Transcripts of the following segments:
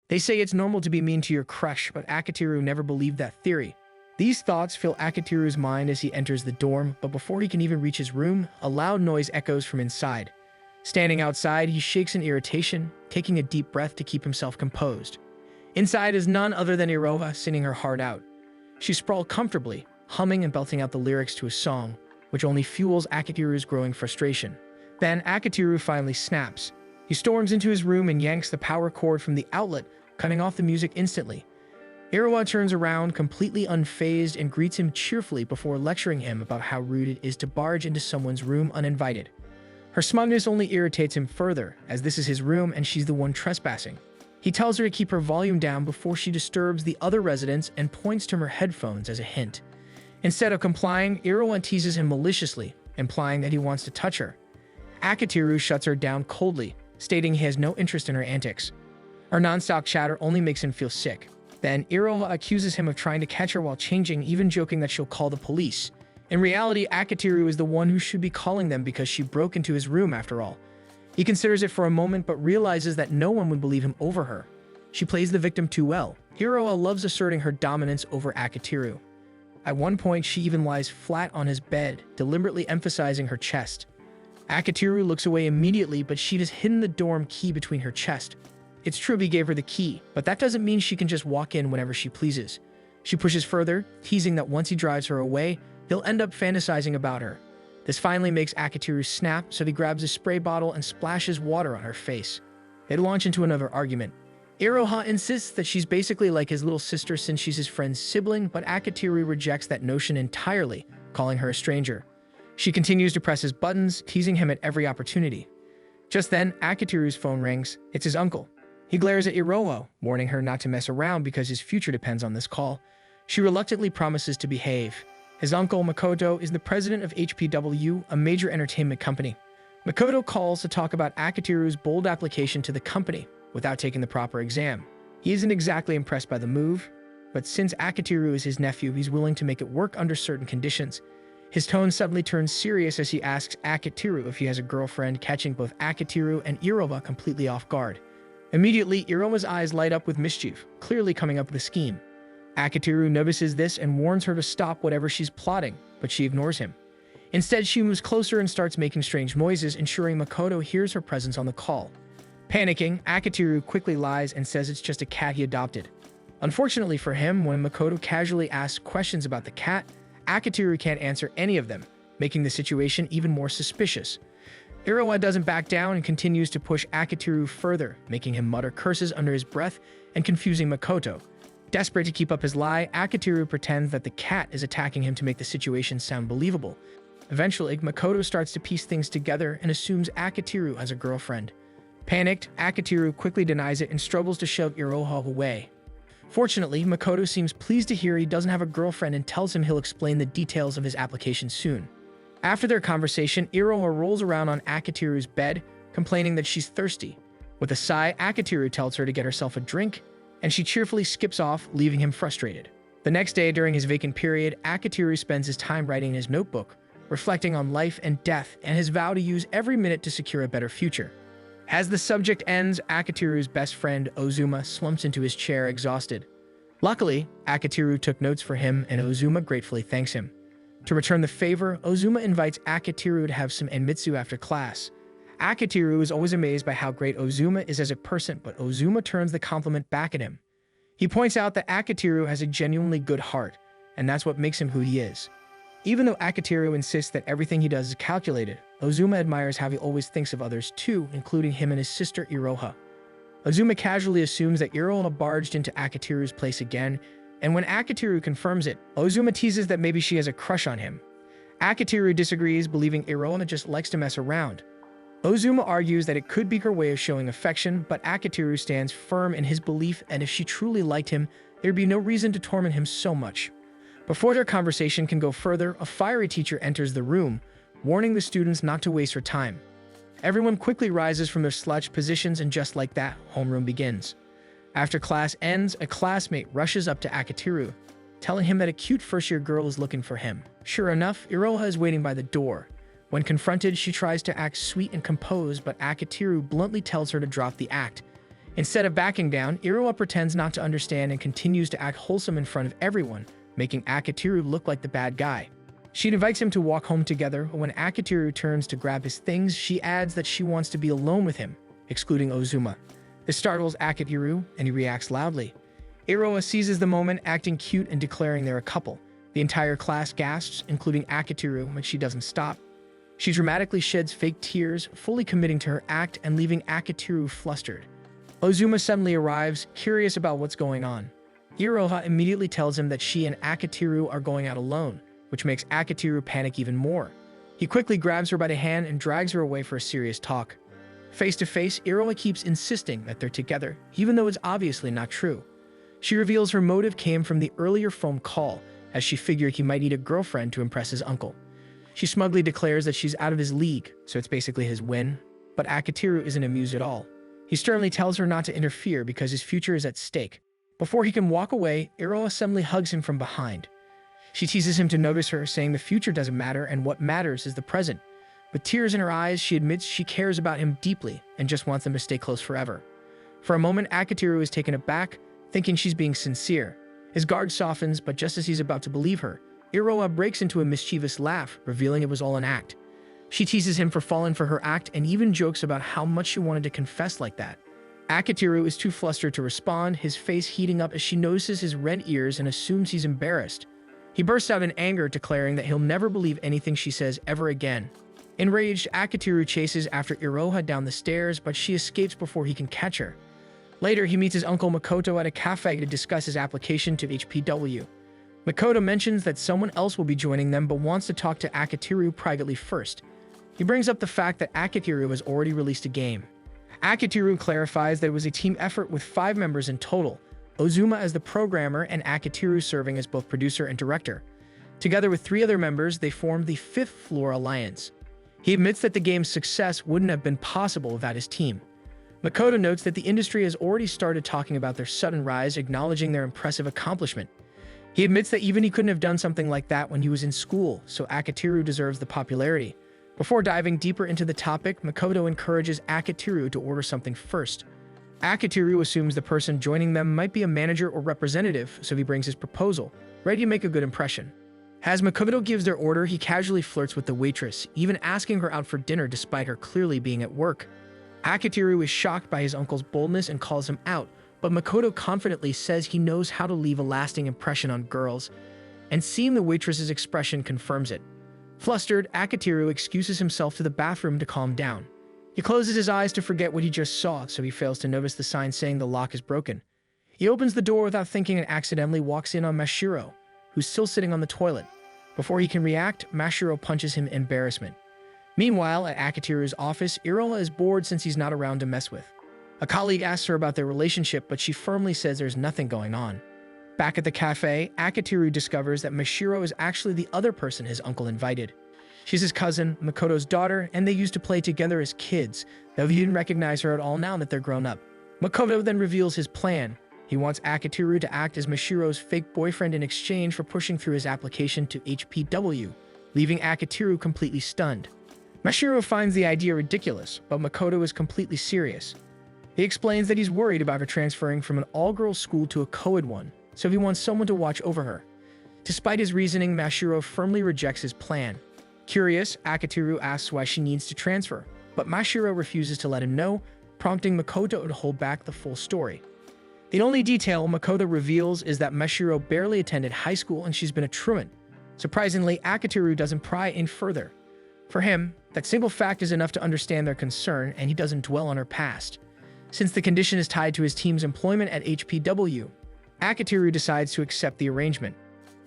They say it's normal to be mean to your crush, but Akitiru never believed that theory. These thoughts fill Akitiru's mind as he enters the dorm, but before he can even reach his room, a loud noise echoes from inside. Standing outside, he shakes in irritation, taking a deep breath to keep himself composed. Inside is none other than Iroha singing her heart out. She sprawled comfortably, humming and belting out the lyrics to a song, which only fuels Akitiru's growing frustration. Then Akitiru finally snaps. He storms into his room and yanks the power cord from the outlet, cutting off the music instantly. Iroha turns around, completely unfazed, and greets him cheerfully before lecturing him about how rude it is to barge into someone's room uninvited. Her smugness only irritates him further, as this is his room and she's the one trespassing. He tells her to keep her volume down before she disturbs the other residents and points to her headphones as a hint. Instead of complying, Iroha teases him maliciously, implying that he wants to touch her. Akitiru shuts her down coldly, stating he has no interest in her antics. Her non-stop chatter only makes him feel sick. Then Iroha accuses him of trying to catch her while changing, even joking that she'll call the police. In reality, Akitiru is the one who should be calling them because she broke into his room after all. He considers it for a moment but realizes that no one would believe him over her. She plays the victim too well. Iroha loves asserting her dominance over Akitiru. At one point, she even lies flat on his bed, deliberately emphasizing her chest. Akitiru looks away immediately, but she has hidden the dorm key between her chest. It's true he gave her the key, but that doesn't mean she can just walk in whenever she pleases. She pushes further, teasing that once he drives her away, he'll end up fantasizing about her. This finally makes Akitiru snap, so he grabs a spray bottle and splashes water on her face. They launch into another argument. Iroha insists that she's basically like his little sister since she's his friend's sibling, but Akitiru rejects that notion entirely, calling her a stranger. She continues to press his buttons, teasing him at every opportunity. Just then, Akitiru's phone rings. It's his uncle. He glares at Iroha, warning her not to mess around because his future depends on this call. She reluctantly promises to behave. His uncle, Makoto, is the president of HPW, a major entertainment company. Makoto calls to talk about Akitiru's bold application to the company without taking the proper exam. He isn't exactly impressed by the move, but since Akitiru is his nephew, he's willing to make it work under certain conditions. His tone suddenly turns serious as he asks Akitiru if he has a girlfriend, catching both Akitiru and Iroha completely off guard. Immediately, Iroha's eyes light up with mischief, clearly coming up with a scheme. Akitiru notices this and warns her to stop whatever she's plotting, but she ignores him. Instead, she moves closer and starts making strange noises, ensuring Makoto hears her presence on the call. Panicking, Akitiru quickly lies and says it's just a cat he adopted. Unfortunately for him, when Makoto casually asks questions about the cat, Akitiru can't answer any of them, making the situation even more suspicious. Iroha doesn't back down and continues to push Akitiru further, making him mutter curses under his breath and confusing Makoto. Desperate to keep up his lie, Akitiru pretends that the cat is attacking him to make the situation sound believable. Eventually, Makoto starts to piece things together and assumes Akitiru has a girlfriend. Panicked, Akitiru quickly denies it and struggles to shove Iroha away. Fortunately, Makoto seems pleased to hear he doesn't have a girlfriend and tells him he'll explain the details of his application soon. After their conversation, Iroha rolls around on Akitiru's bed, complaining that she's thirsty. With a sigh, Akitiru tells her to get herself a drink, and she cheerfully skips off, leaving him frustrated. The next day, during his vacant period, Akitiru spends his time writing in his notebook, reflecting on life and death and his vow to use every minute to secure a better future. As the subject ends, Akitiru's best friend, Ozuma, slumps into his chair, exhausted. Luckily, Akitiru took notes for him, and Ozuma gratefully thanks him. To return the favor, Ozuma invites Akitiru to have some enmitsu after class. Akitiru is always amazed by how great Ozuma is as a person, but Ozuma turns the compliment back at him. He points out that Akitiru has a genuinely good heart, and that's what makes him who he is. Even though Akitiru insists that everything he does is calculated, Ozuma admires how he always thinks of others too, including him and his sister Iroha. Ozuma casually assumes that Iroha barged into Akitiru's place again, and when Akitiru confirms it, Ozuma teases that maybe she has a crush on him. Akitiru disagrees, believing Iroha just likes to mess around. Ozuma argues that it could be her way of showing affection, but Akitiru stands firm in his belief, and if she truly liked him, there'd be no reason to torment him so much. Before their conversation can go further, a fiery teacher enters the room, warning the students not to waste her time. Everyone quickly rises from their slouched positions, and just like that, homeroom begins. After class ends, a classmate rushes up to Akitiru, telling him that a cute first-year girl is looking for him. Sure enough, Iroha is waiting by the door. When confronted, she tries to act sweet and composed, but Akitiru bluntly tells her to drop the act. Instead of backing down, Iroha pretends not to understand and continues to act wholesome in front of everyone, making Akitiru look like the bad guy. She invites him to walk home together, but when Akitiru turns to grab his things, she adds that she wants to be alone with him, excluding Ozuma. This startles Akitiru, and he reacts loudly. Iroha seizes the moment, acting cute and declaring they're a couple. The entire class gasps, including Akitiru, but she doesn't stop. She dramatically sheds fake tears, fully committing to her act and leaving Akitiru flustered. Ozuma suddenly arrives, curious about what's going on. Iroha immediately tells him that she and Akitiru are going out alone, which makes Akitiru panic even more. He quickly grabs her by the hand and drags her away for a serious talk. Face to face, Iroha keeps insisting that they're together, even though it's obviously not true. She reveals her motive came from the earlier phone call, as she figured he might need a girlfriend to impress his uncle. She smugly declares that she's out of his league, so it's basically his win. But Akitiru isn't amused at all. He sternly tells her not to interfere because his future is at stake. Before he can walk away, Iroha suddenly hugs him from behind. She teases him to notice her, saying the future doesn't matter and what matters is the present. With tears in her eyes, she admits she cares about him deeply and just wants them to stay close forever. For a moment, Akitiru is taken aback, thinking she's being sincere. His guard softens, but just as he's about to believe her, Iroha breaks into a mischievous laugh, revealing it was all an act. She teases him for falling for her act and even jokes about how much she wanted to confess like that. Akitiru is too flustered to respond, his face heating up as she notices his red ears and assumes he's embarrassed. He bursts out in anger, declaring that he'll never believe anything she says ever again. Enraged, Akitiru chases after Iroha down the stairs, but she escapes before he can catch her. Later, he meets his uncle Makoto at a cafe to discuss his application to HPW. Makoto mentions that someone else will be joining them but wants to talk to Akitiru privately first. He brings up the fact that Akitiru has already released a game. Akitiru clarifies that it was a team effort with 5 members in total, Ozuma as the programmer and Akitiru serving as both producer and director. Together with 3 other members, they formed the Fifth Floor Alliance. He admits that the game's success wouldn't have been possible without his team. Makoto notes that the industry has already started talking about their sudden rise, acknowledging their impressive accomplishment. He admits that even he couldn't have done something like that when he was in school, so Akitiru deserves the popularity. Before diving deeper into the topic, Makoto encourages Akitiru to order something first. Akitiru assumes the person joining them might be a manager or representative, so he brings his proposal, ready to make a good impression. As Makoto gives their order, he casually flirts with the waitress, even asking her out for dinner despite her clearly being at work. Akitiru is shocked by his uncle's boldness and calls him out, but Makoto confidently says he knows how to leave a lasting impression on girls, and seeing the waitress's expression confirms it. Flustered, Akitiru excuses himself to the bathroom to calm down. He closes his eyes to forget what he just saw, so he fails to notice the sign saying the lock is broken. He opens the door without thinking and accidentally walks in on Mashiro, who's still sitting on the toilet. Before he can react, Mashiro punches him in embarrassment. Meanwhile, at Akitiru's office, Iroha is bored since he's not around to mess with. A colleague asks her about their relationship, but she firmly says there's nothing going on. Back at the cafe, Akitiru discovers that Mashiro is actually the other person his uncle invited. She's his cousin, Makoto's daughter, and they used to play together as kids, though he didn't recognize her at all now that they're grown up. Makoto then reveals his plan. He wants Akitiru to act as Mashiro's fake boyfriend in exchange for pushing through his application to HPW, leaving Akitiru completely stunned. Mashiro finds the idea ridiculous, but Makoto is completely serious. He explains that he's worried about her transferring from an all-girls school to a co-ed one, so he wants someone to watch over her. Despite his reasoning, Mashiro firmly rejects his plan. Curious, Akitiru asks why she needs to transfer, but Mashiro refuses to let him know, prompting Makoto to hold back the full story. The only detail Makoto reveals is that Mashiro barely attended high school and she's been a truant. Surprisingly, Akitiru doesn't pry in further. For him, that single fact is enough to understand their concern, and he doesn't dwell on her past. Since the condition is tied to his team's employment at HPW, Akitiru decides to accept the arrangement.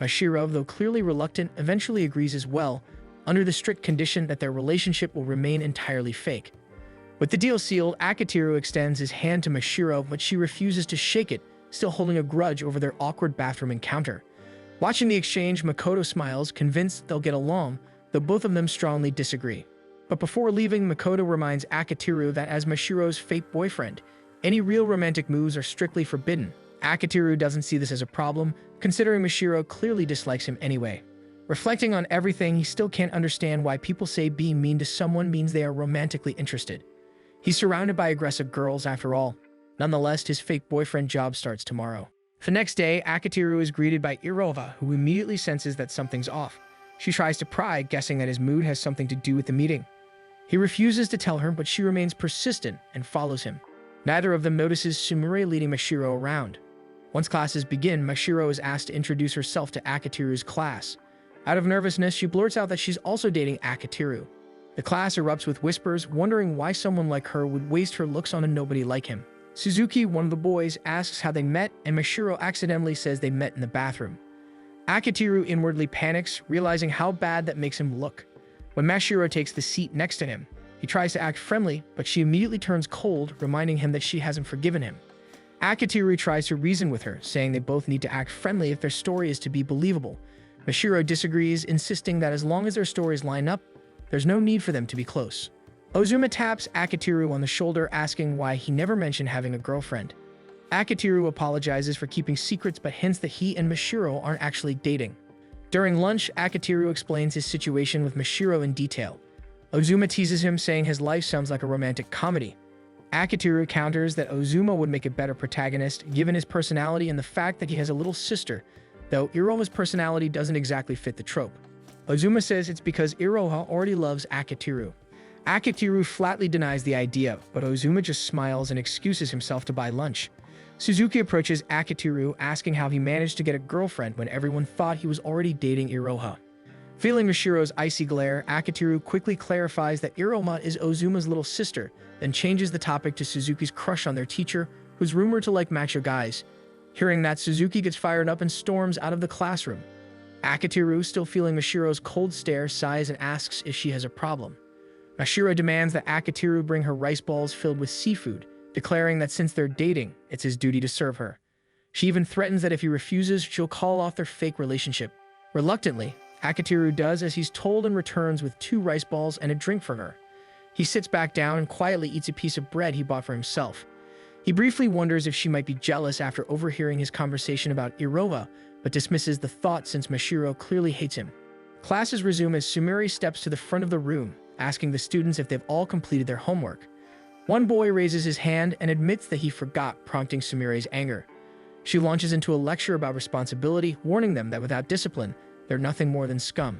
Mashiro, though clearly reluctant, eventually agrees as well, under the strict condition that their relationship will remain entirely fake. With the deal sealed, Akitiru extends his hand to Mashiro, but she refuses to shake it, still holding a grudge over their awkward bathroom encounter. Watching the exchange, Makoto smiles, convinced they'll get along, though both of them strongly disagree. But before leaving, Makoto reminds Akitiru that as Mashiro's fake boyfriend, any real romantic moves are strictly forbidden. Akitiru doesn't see this as a problem, considering Mashiro clearly dislikes him anyway. Reflecting on everything, he still can't understand why people say being mean to someone means they are romantically interested. He's surrounded by aggressive girls after all. Nonetheless, his fake boyfriend job starts tomorrow. The next day, Akitiru is greeted by Irova, who immediately senses that something's off. She tries to pry, guessing that his mood has something to do with the meeting. He refuses to tell her, but she remains persistent and follows him. Neither of them notices Sumire leading Mashiro around. Once classes begin, Mashiro is asked to introduce herself to Akitiru's class. Out of nervousness, she blurts out that she's also dating Akitiru. The class erupts with whispers, wondering why someone like her would waste her looks on a nobody like him. Suzuki, one of the boys, asks how they met, and Mashiro accidentally says they met in the bathroom. Akitiru inwardly panics, realizing how bad that makes him look. When Mashiro takes the seat next to him, he tries to act friendly, but she immediately turns cold, reminding him that she hasn't forgiven him. Akitiru tries to reason with her, saying they both need to act friendly if their story is to be believable. Mashiro disagrees, insisting that as long as their stories line up, there's no need for them to be close. Ozuma taps Akitiru on the shoulder, asking why he never mentioned having a girlfriend. Akitiru apologizes for keeping secrets but hints that he and Mashiro aren't actually dating. During lunch, Akitiru explains his situation with Mashiro in detail. Ozuma teases him, saying his life sounds like a romantic comedy. Akitiru counters that Ozuma would make a better protagonist, given his personality and the fact that he has a little sister, though Iroha's personality doesn't exactly fit the trope. Ozuma says it's because Iroha already loves Akitiru. Akitiru flatly denies the idea, but Ozuma just smiles and excuses himself to buy lunch. Suzuki approaches Akitiru, asking how he managed to get a girlfriend when everyone thought he was already dating Iroha. Feeling Mashiro's icy glare, Akitiru quickly clarifies that Iroma is Ozuma's little sister, then changes the topic to Suzuki's crush on their teacher, who's rumored to like macho guys. Hearing that, Suzuki gets fired up and storms out of the classroom. Akitiru, still feeling Mashiro's cold stare, sighs and asks if she has a problem. Mashiro demands that Akitiru bring her rice balls filled with seafood, declaring that since they're dating, it's his duty to serve her. She even threatens that if he refuses, she'll call off their fake relationship. Reluctantly, Akitiru does as he's told and returns with 2 rice balls and a drink for her. He sits back down and quietly eats a piece of bread he bought for himself. He briefly wonders if she might be jealous after overhearing his conversation about Irova, but dismisses the thought since Mashiro clearly hates him. Classes resume as Sumire steps to the front of the room, asking the students if they've all completed their homework. One boy raises his hand and admits that he forgot, prompting Sumire's anger. She launches into a lecture about responsibility, warning them that without discipline, they're nothing more than scum.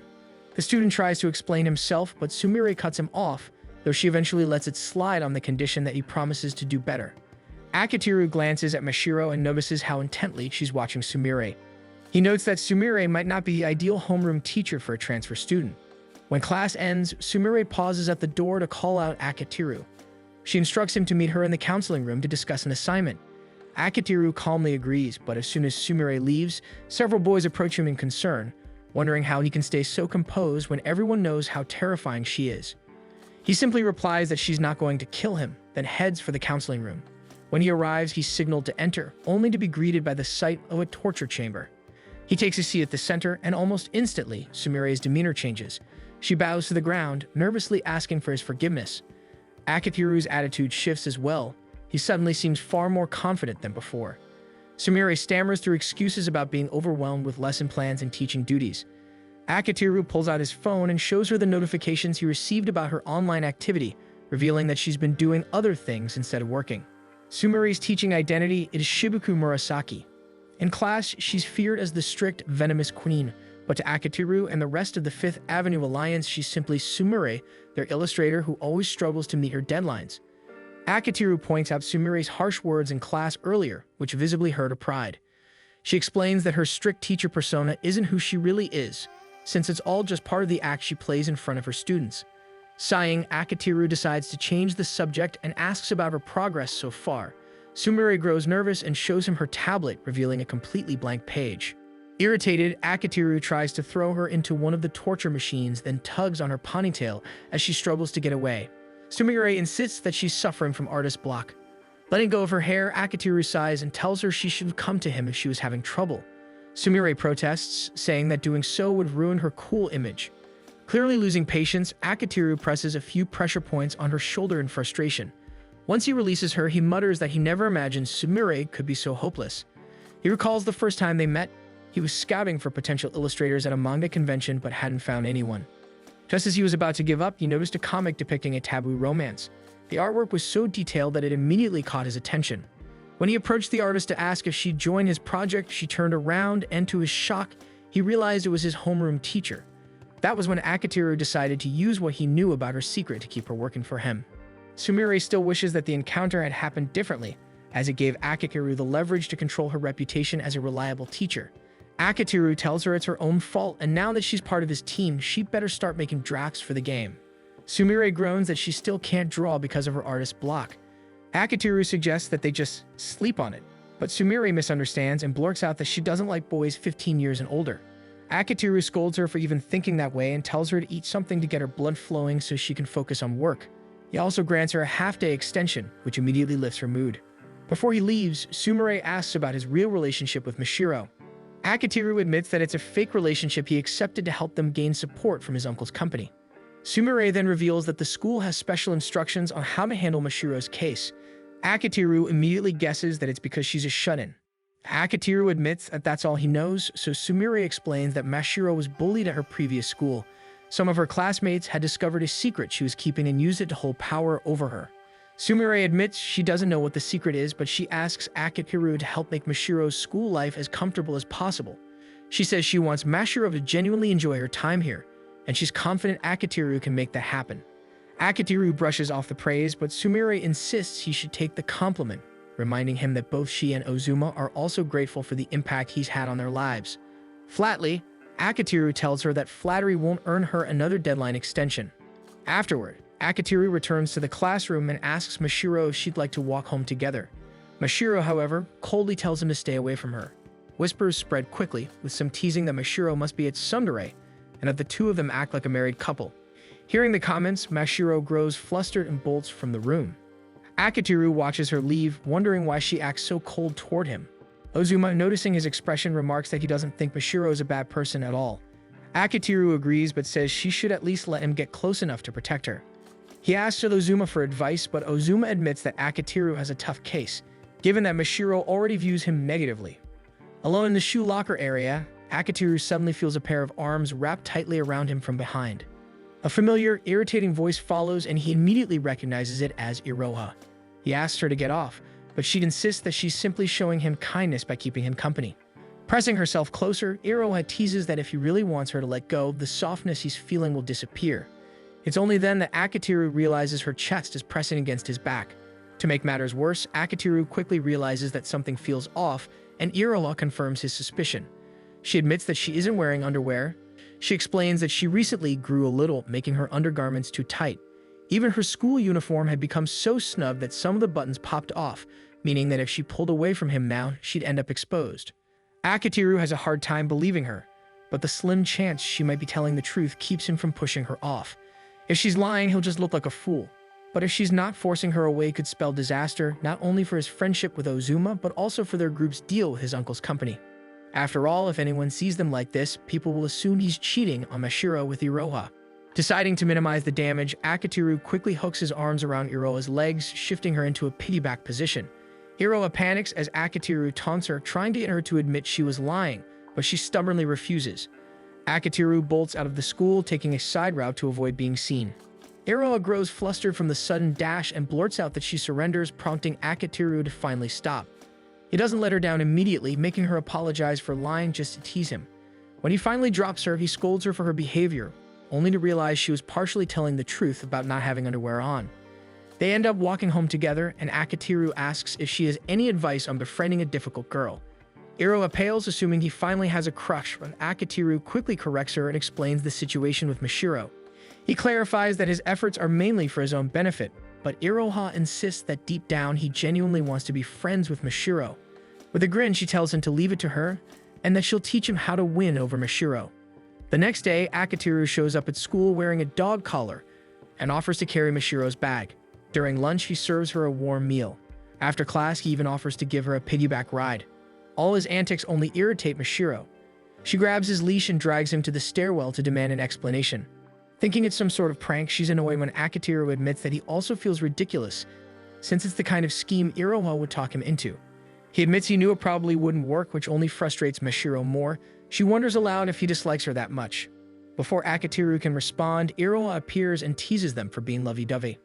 The student tries to explain himself, but Sumire cuts him off, though she eventually lets it slide on the condition that he promises to do better. Akitiru glances at Mashiro and notices how intently she's watching Sumire. He notes that Sumire might not be the ideal homeroom teacher for a transfer student. When class ends, Sumire pauses at the door to call out Akitiru. She instructs him to meet her in the counseling room to discuss an assignment. Akitiru calmly agrees, but as soon as Sumire leaves, several boys approach him in concern, wondering how he can stay so composed when everyone knows how terrifying she is. He simply replies that she's not going to kill him, then heads for the counseling room. When he arrives, he's signaled to enter, only to be greeted by the sight of a torture chamber. He takes a seat at the center, and almost instantly, Sumire's demeanor changes. She bows to the ground, nervously asking for his forgiveness. Akitiru's attitude shifts as well. He suddenly seems far more confident than before. Sumire stammers through excuses about being overwhelmed with lesson plans and teaching duties. Akitiru pulls out his phone and shows her the notifications he received about her online activity, revealing that she's been doing other things instead of working. Sumire's teaching identity is Shibuku Murasaki. In class, she's feared as the strict, venomous queen, but to Akitiru and the rest of the Fifth Avenue Alliance, she's simply Sumire, their illustrator who always struggles to meet her deadlines. Akitiru points out Sumire's harsh words in class earlier, which visibly hurt her pride. She explains that her strict teacher persona isn't who she really is, since it's all just part of the act she plays in front of her students. Sighing, Akitiru decides to change the subject and asks about her progress so far. Sumire grows nervous and shows him her tablet, revealing a completely blank page. Irritated, Akitiru tries to throw her into one of the torture machines, then tugs on her ponytail as she struggles to get away. Sumire insists that she's suffering from artist block. Letting go of her hair, Akitiru sighs and tells her she should come to him if she was having trouble. Sumire protests, saying that doing so would ruin her cool image. Clearly losing patience, Akitiru presses a few pressure points on her shoulder in frustration. Once he releases her, he mutters that he never imagined Sumire could be so hopeless. He recalls the first time they met. He was scouting for potential illustrators at a manga convention but hadn't found anyone. Just as he was about to give up, he noticed a comic depicting a taboo romance. The artwork was so detailed that it immediately caught his attention. When he approached the artist to ask if she'd join his project, she turned around, and to his shock, he realized it was his homeroom teacher. That was when Akitiru decided to use what he knew about her secret to keep her working for him. Sumire still wishes that the encounter had happened differently, as it gave Akitiru the leverage to control her reputation as a reliable teacher. Akitiru tells her it's her own fault, and now that she's part of his team, she'd better start making drafts for the game. Sumire groans that she still can't draw because of her artist block. Akitiru suggests that they just sleep on it, but Sumire misunderstands and blurts out that she doesn't like boys 15 years and older. Akitiru scolds her for even thinking that way and tells her to eat something to get her blood flowing so she can focus on work. He also grants her a half-day extension, which immediately lifts her mood. Before he leaves, Sumire asks about his real relationship with Mashiro. Akitiru admits that it's a fake relationship he accepted to help them gain support from his uncle's company. Sumire then reveals that the school has special instructions on how to handle Mashiro's case. Akitiru immediately guesses that it's because she's a shut-in. Akitiru admits that that's all he knows, so Sumire explains that Mashiro was bullied at her previous school. Some of her classmates had discovered a secret she was keeping and used it to hold power over her. Sumire admits she doesn't know what the secret is, but she asks Akitiru to help make Mashiro's school life as comfortable as possible. She says she wants Mashiro to genuinely enjoy her time here, and she's confident Akitiru can make that happen. Akitiru brushes off the praise, but Sumire insists he should take the compliment, reminding him that both she and Ozuma are also grateful for the impact he's had on their lives. Flatly, Akitiru tells her that flattery won't earn her another deadline extension. Afterward, Akitiru returns to the classroom and asks Mashiro if she'd like to walk home together. Mashiro, however, coldly tells him to stay away from her. Whispers spread quickly, with some teasing that Mashiro must be its tsundere, and that the two of them act like a married couple. Hearing the comments, Mashiro grows flustered and bolts from the room. Akitiru watches her leave, wondering why she acts so cold toward him. Ozuma, noticing his expression, remarks that he doesn't think Mashiro is a bad person at all. Akitiru agrees but says she should at least let him get close enough to protect her. He asks Ozuma for advice, but Ozuma admits that Akitiru has a tough case, given that Mashiro already views him negatively. Alone in the shoe locker area, Akitiru suddenly feels a pair of arms wrapped tightly around him from behind. A familiar, irritating voice follows, and he immediately recognizes it as Iroha. He asks her to get off, but she insists that she's simply showing him kindness by keeping him company. Pressing herself closer, Iroha teases that if he really wants her to let go, the softness he's feeling will disappear. It's only then that Akitiru realizes her chest is pressing against his back. To make matters worse, Akitiru quickly realizes that something feels off, and Iroha confirms his suspicion. She admits that she isn't wearing underwear. She explains that she recently grew a little, making her undergarments too tight. Even her school uniform had become so snug that some of the buttons popped off, meaning that if she pulled away from him now, she'd end up exposed. Akitiru has a hard time believing her, but the slim chance she might be telling the truth keeps him from pushing her off. If she's lying, he'll just look like a fool. But if she's not, forcing her away could spell disaster, not only for his friendship with Ozuma, but also for their group's deal with his uncle's company. After all, if anyone sees them like this, people will assume he's cheating on Mashiro with Iroha. Deciding to minimize the damage, Akitiru quickly hooks his arms around Iroha's legs, shifting her into a piggyback position. Iroha panics as Akitiru taunts her, trying to get her to admit she was lying, but she stubbornly refuses. Akitiru bolts out of the school, taking a side route to avoid being seen. Iroha grows flustered from the sudden dash and blurts out that she surrenders, prompting Akitiru to finally stop. He doesn't let her down immediately, making her apologize for lying just to tease him. When he finally drops her, he scolds her for her behavior, only to realize she was partially telling the truth about not having underwear on. They end up walking home together, and Akitiru asks if she has any advice on befriending a difficult girl. Iroha pales, assuming he finally has a crush, but Akitiru quickly corrects her and explains the situation with Mashiro. He clarifies that his efforts are mainly for his own benefit, but Iroha insists that deep down he genuinely wants to be friends with Mashiro. With a grin, she tells him to leave it to her, and that she'll teach him how to win over Mashiro. The next day, Akitiru shows up at school wearing a dog collar and offers to carry Mashiro's bag. During lunch, he serves her a warm meal. After class, he even offers to give her a piggyback ride. All his antics only irritate Mashiro. She grabs his leash and drags him to the stairwell to demand an explanation. Thinking it's some sort of prank, she's annoyed when Akitiru admits that he also feels ridiculous, since it's the kind of scheme Iroha would talk him into. He admits he knew it probably wouldn't work, which only frustrates Mashiro more. She wonders aloud if he dislikes her that much. Before Akitiru can respond, Iroha appears and teases them for being lovey-dovey.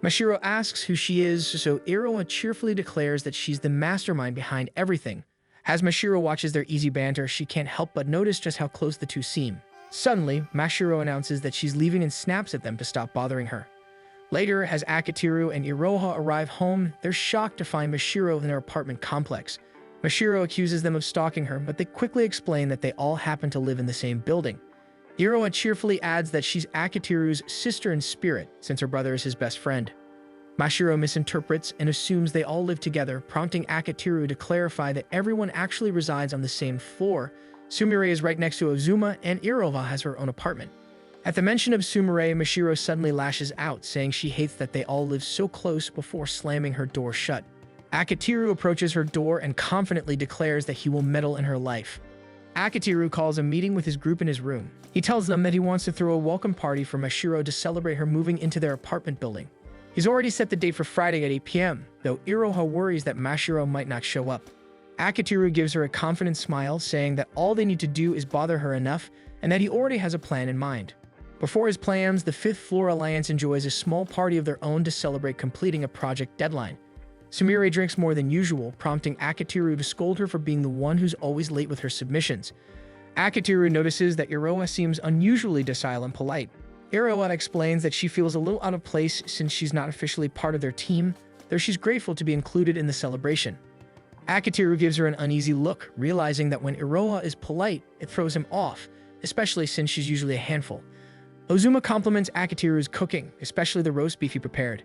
Mashiro asks who she is, so Iroha cheerfully declares that she's the mastermind behind everything. As Mashiro watches their easy banter, she can't help but notice just how close the two seem. Suddenly, Mashiro announces that she's leaving and snaps at them to stop bothering her. Later, as Akitiru and Iroha arrive home, they're shocked to find Mashiro in their apartment complex. Mashiro accuses them of stalking her, but they quickly explain that they all happen to live in the same building. Iroha cheerfully adds that she's Akitiru's sister in spirit, since her brother is his best friend. Mashiro misinterprets and assumes they all live together, prompting Akitiru to clarify that everyone actually resides on the same floor. Sumire is right next to Ozuma, and Iroha has her own apartment. At the mention of Sumire, Mashiro suddenly lashes out, saying she hates that they all live so close before slamming her door shut. Akitiru approaches her door and confidently declares that he will meddle in her life. Akitiru calls a meeting with his group in his room. He tells them that he wants to throw a welcome party for Mashiro to celebrate her moving into their apartment building. He's already set the date for Friday at 8 p.m., though Iroha worries that Mashiro might not show up. Akitiru gives her a confident smile, saying that all they need to do is bother her enough and that he already has a plan in mind. Before his plans, the Fifth Floor Alliance enjoys a small party of their own to celebrate completing a project deadline. Sumire drinks more than usual, prompting Akitiru to scold her for being the one who's always late with her submissions. Akitiru notices that Iroha seems unusually docile and polite. Iroha explains that she feels a little out of place since she's not officially part of their team, though she's grateful to be included in the celebration. Akitiru gives her an uneasy look, realizing that when Iroha is polite, it throws him off, especially since she's usually a handful. Ozuma compliments Akitiru's cooking, especially the roast beef he prepared.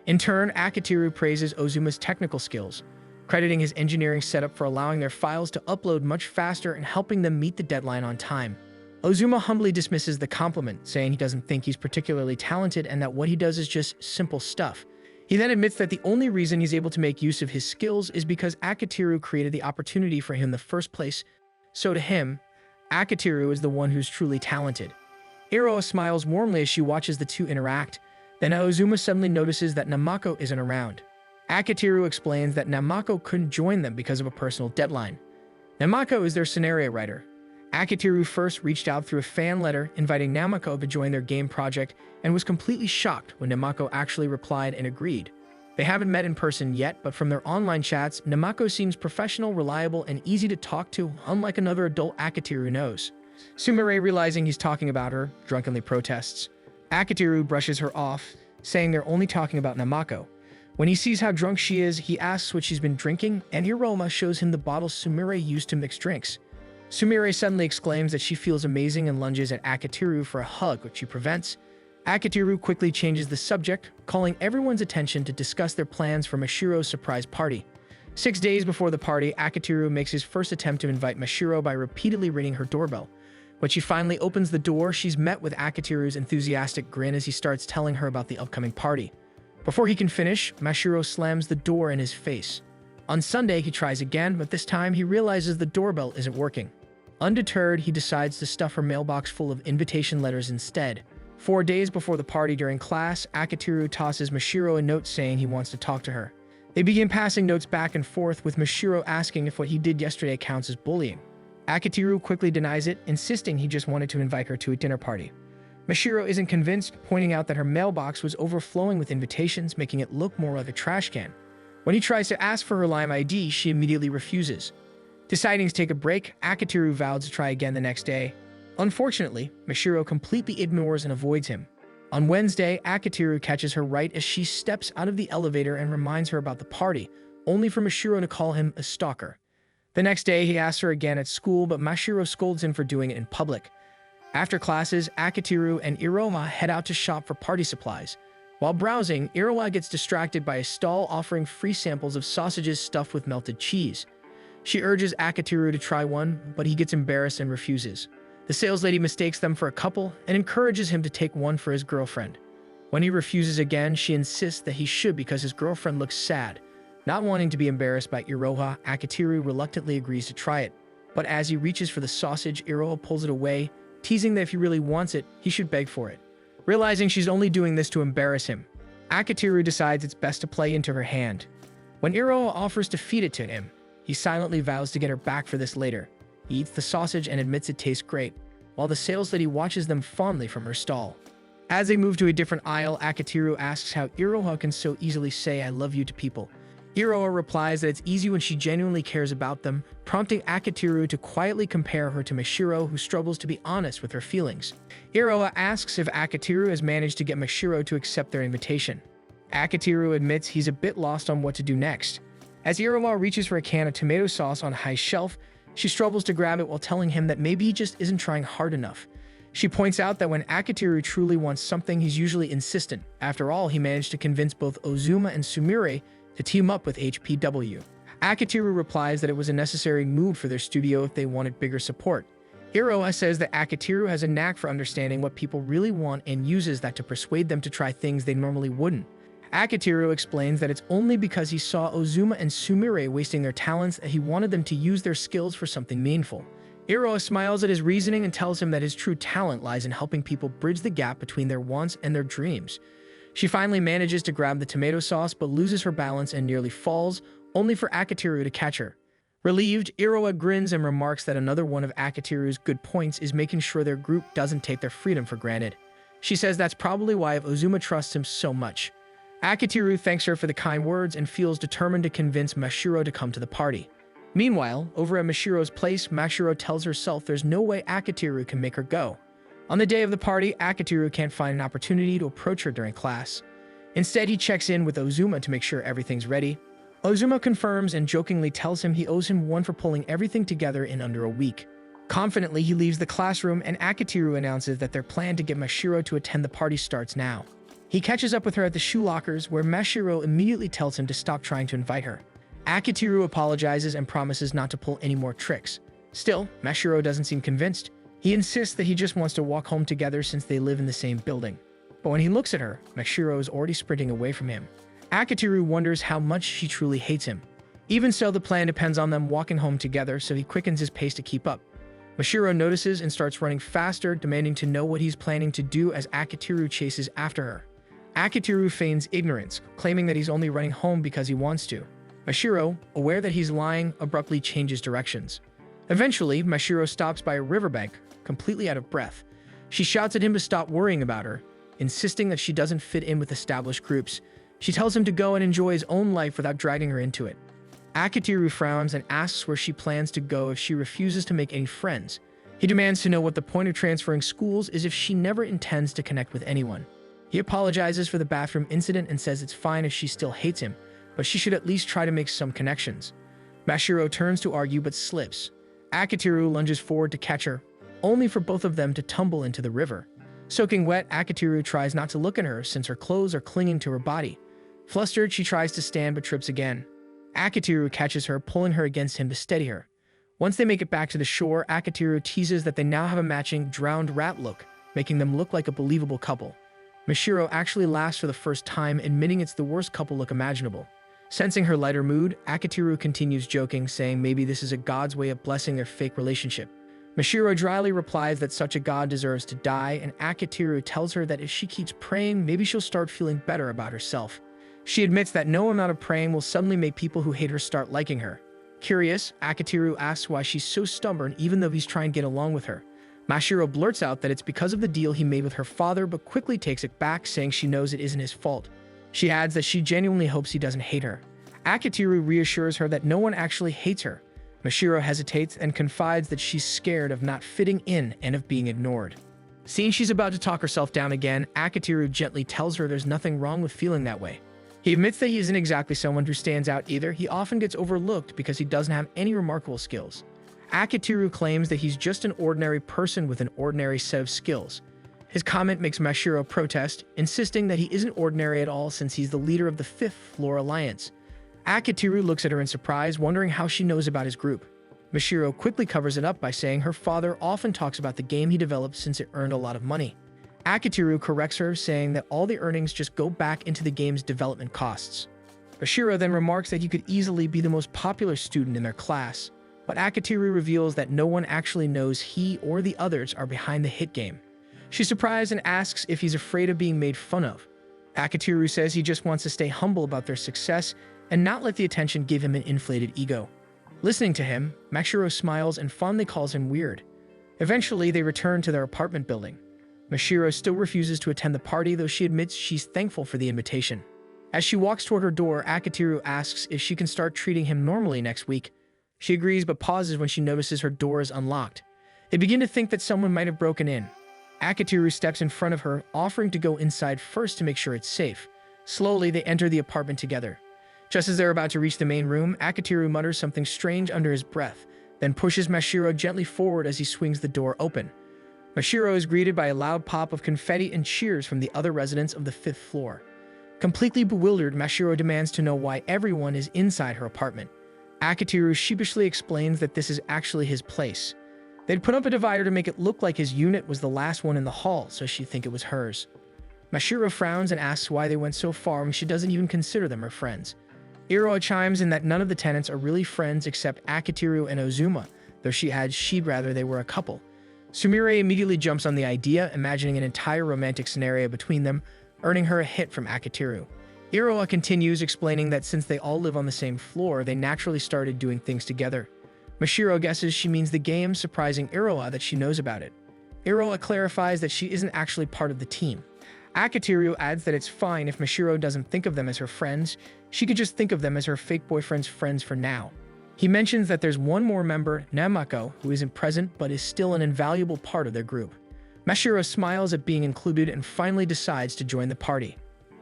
In turn, Akitiru praises Ozuma's technical skills, crediting his engineering setup for allowing their files to upload much faster and helping them meet the deadline on time. Ozuma humbly dismisses the compliment, saying he doesn't think he's particularly talented and that what he does is just simple stuff. He then admits that the only reason he's able to make use of his skills is because Akitiru created the opportunity for him in the first place. So to him, Akitiru is the one who's truly talented. Iroha smiles warmly as she watches the two interact. Then Ozuma suddenly notices that Namako isn't around. Akitiru explains that Namako couldn't join them because of a personal deadline. Namako is their scenario writer. Akitiru first reached out through a fan letter inviting Namako to join their game project and was completely shocked when Namako actually replied and agreed. They haven't met in person yet, but from their online chats, Namako seems professional, reliable, and easy to talk to, unlike another adult Akitiru knows. Sumire, realizing he's talking about her, drunkenly protests. Akitiru brushes her off, saying they're only talking about Namako. When he sees how drunk she is, he asks what she's been drinking, and Iroha shows him the bottle Sumire used to mix drinks. Sumire suddenly exclaims that she feels amazing and lunges at Akitiru for a hug, which she prevents. Akitiru quickly changes the subject, calling everyone's attention to discuss their plans for Mashiro's surprise party. 6 days before the party, Akitiru makes his first attempt to invite Mashiro by repeatedly ringing her doorbell. When she finally opens the door, she's met with Akitiru's enthusiastic grin as he starts telling her about the upcoming party. Before he can finish, Mashiro slams the door in his face. On Sunday, he tries again, but this time he realizes the doorbell isn't working. Undeterred, he decides to stuff her mailbox full of invitation letters instead. 4 days before the party during class, Akitiru tosses Mashiro a note saying he wants to talk to her. They begin passing notes back and forth, with Mashiro asking if what he did yesterday counts as bullying. Akitiru quickly denies it, insisting he just wanted to invite her to a dinner party. Mashiro isn't convinced, pointing out that her mailbox was overflowing with invitations, making it look more like a trash can. When he tries to ask for her Lime ID, she immediately refuses. Deciding to take a break, Akitiru vows to try again the next day. Unfortunately, Mashiro completely ignores and avoids him. On Wednesday, Akitiru catches her right as she steps out of the elevator and reminds her about the party, only for Mashiro to call him a stalker. The next day, he asks her again at school, but Mashiro scolds him for doing it in public. After classes, Akitiru and Iroha head out to shop for party supplies. While browsing, Iroha gets distracted by a stall offering free samples of sausages stuffed with melted cheese. She urges Akitiru to try one, but he gets embarrassed and refuses. The saleslady mistakes them for a couple and encourages him to take one for his girlfriend. When he refuses again, she insists that he should because his girlfriend looks sad. Not wanting to be embarrassed by Iroha, Akitiru reluctantly agrees to try it. But as he reaches for the sausage, Iroha pulls it away, teasing that if he really wants it, he should beg for it. Realizing she's only doing this to embarrass him, Akitiru decides it's best to play into her hand. When Iroha offers to feed it to him, he silently vows to get her back for this later. He eats the sausage and admits it tastes great, while the saleslady watches them fondly from her stall. As they move to a different aisle, Akatiru asks how Iroha can so easily say "I love you" to people. Iroha replies that it's easy when she genuinely cares about them, prompting Akatiru to quietly compare her to Mashiro, who struggles to be honest with her feelings. Iroha asks if Akatiru has managed to get Mashiro to accept their invitation. Akatiru admits he's a bit lost on what to do next. As Iroha reaches for a can of tomato sauce on a high shelf, she struggles to grab it while telling him that maybe he just isn't trying hard enough. She points out that when Akatiru truly wants something, he's usually insistent. After all, he managed to convince both Ozuma and Sumire to team up with HPW. Akatiru replies that it was a necessary move for their studio if they wanted bigger support. Iroha says that Akatiru has a knack for understanding what people really want and uses that to persuade them to try things they normally wouldn't. Akatiru explains that it's only because he saw Ozuma and Sumire wasting their talents that he wanted them to use their skills for something meaningful. Iroha smiles at his reasoning and tells him that his true talent lies in helping people bridge the gap between their wants and their dreams. She finally manages to grab the tomato sauce but loses her balance and nearly falls, only for Akatiru to catch her. Relieved, Iroha grins and remarks that another one of Akatiru's good points is making sure their group doesn't take their freedom for granted. She says that's probably why Ozuma trusts him so much. Akatiru thanks her for the kind words and feels determined to convince Mashiro to come to the party. Meanwhile, over at Mashiro's place, Mashiro tells herself there's no way Akatiru can make her go. On the day of the party, Akatiru can't find an opportunity to approach her during class. Instead, he checks in with Ozuma to make sure everything's ready. Ozuma confirms and jokingly tells him he owes him one for pulling everything together in under a week. Confidently, he leaves the classroom and Akatiru announces that their plan to get Mashiro to attend the party starts now. He catches up with her at the shoe lockers, where Mashiro immediately tells him to stop trying to invite her. Akatiru apologizes and promises not to pull any more tricks. Still, Mashiro doesn't seem convinced. He insists that he just wants to walk home together since they live in the same building. But when he looks at her, Mashiro is already sprinting away from him. Akatiru wonders how much she truly hates him. Even so, the plan depends on them walking home together, so he quickens his pace to keep up. Mashiro notices and starts running faster, demanding to know what he's planning to do as Akatiru chases after her. Akatiru feigns ignorance, claiming that he's only running home because he wants to. Mashiro, aware that he's lying, abruptly changes directions. Eventually, Mashiro stops by a riverbank, completely out of breath. She shouts at him to stop worrying about her, insisting that she doesn't fit in with established groups. She tells him to go and enjoy his own life without dragging her into it. Akatiru frowns and asks where she plans to go if she refuses to make any friends. He demands to know what the point of transferring schools is if she never intends to connect with anyone. He apologizes for the bathroom incident and says it's fine if she still hates him, but she should at least try to make some connections. Mashiro turns to argue but slips. Akatiru lunges forward to catch her, only for both of them to tumble into the river. Soaking wet, Akatiru tries not to look at her since her clothes are clinging to her body. Flustered, she tries to stand but trips again. Akatiru catches her, pulling her against him to steady her. Once they make it back to the shore, Akatiru teases that they now have a matching drowned rat look, making them look like a believable couple. Mashiro actually laughs for the first time, admitting it's the worst couple look imaginable. Sensing her lighter mood, Akatiru continues joking, saying maybe this is a god's way of blessing their fake relationship. Mashiro dryly replies that such a god deserves to die, and Akatiru tells her that if she keeps praying, maybe she'll start feeling better about herself. She admits that no amount of praying will suddenly make people who hate her start liking her. Curious, Akatiru asks why she's so stubborn even though he's trying to get along with her. Mashiro blurts out that it's because of the deal he made with her father, but quickly takes it back, saying she knows it isn't his fault. She adds that she genuinely hopes he doesn't hate her. Akatiru reassures her that no one actually hates her. Mashiro hesitates and confides that she's scared of not fitting in and of being ignored. Seeing she's about to talk herself down again, Akatiru gently tells her there's nothing wrong with feeling that way. He admits that he isn't exactly someone who stands out either. He often gets overlooked because he doesn't have any remarkable skills. Akatiru claims that he's just an ordinary person with an ordinary set of skills. His comment makes Mashiro protest, insisting that he isn't ordinary at all since he's the leader of the 5th Floor Alliance. Akatiru looks at her in surprise, wondering how she knows about his group. Mashiro quickly covers it up by saying her father often talks about the game he developed since it earned a lot of money. Akatiru corrects her, saying that all the earnings just go back into the game's development costs. Mashiro then remarks that he could easily be the most popular student in their class, but Akatiru reveals that no one actually knows he or the others are behind the hit game. She's surprised and asks if he's afraid of being made fun of. Akatiru says he just wants to stay humble about their success and not let the attention give him an inflated ego. Listening to him, Mashiro smiles and fondly calls him weird. Eventually, they return to their apartment building. Mashiro still refuses to attend the party, though she admits she's thankful for the invitation. As she walks toward her door, Akitiru asks if she can start treating him normally next week. She agrees but pauses when she notices her door is unlocked. They begin to think that someone might have broken in. Akitiru steps in front of her, offering to go inside first to make sure it's safe. Slowly, they enter the apartment together. Just as they're about to reach the main room, Akitiru mutters something strange under his breath, then pushes Mashiro gently forward as he swings the door open. Mashiro is greeted by a loud pop of confetti and cheers from the other residents of the 5th floor. Completely bewildered, Mashiro demands to know why everyone is inside her apartment. Akitiru sheepishly explains that this is actually his place. They'd put up a divider to make it look like his unit was the last one in the hall, so she'd think it was hers. Mashiro frowns and asks why they went so far when she doesn't even consider them her friends. Iroha chimes in that none of the tenants are really friends except Akitiru and Ozuma, though she adds she'd rather they were a couple. Sumire immediately jumps on the idea, imagining an entire romantic scenario between them, earning her a hit from Akitiru. Iroha continues, explaining that since they all live on the same floor, they naturally started doing things together. Mashiro guesses she means the game, surprising Iroha that she knows about it. Iroha clarifies that she isn't actually part of the team. Akitiru adds that it's fine if Mashiro doesn't think of them as her friends, she could just think of them as her fake boyfriend's friends for now. He mentions that there's one more member, Namako, who isn't present but is still an invaluable part of their group. Mashiro smiles at being included and finally decides to join the party.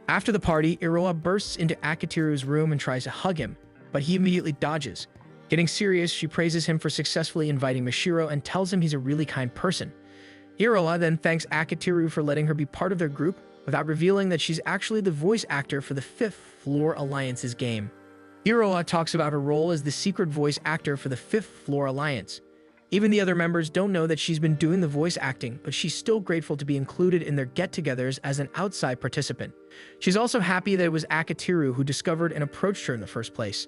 After the party, Iroha bursts into Akitiru's room and tries to hug him, but he immediately dodges. Getting serious, she praises him for successfully inviting Mashiro and tells him he's a really kind person. Iroha then thanks Akitiru for letting her be part of their group, without revealing that she's actually the voice actor for the 5th Floor Alliance's game. Iroha talks about her role as the secret voice actor for the 5th Floor Alliance. Even the other members don't know that she's been doing the voice acting, but she's still grateful to be included in their get-togethers as an outside participant. She's also happy that it was Akitiru who discovered and approached her in the first place.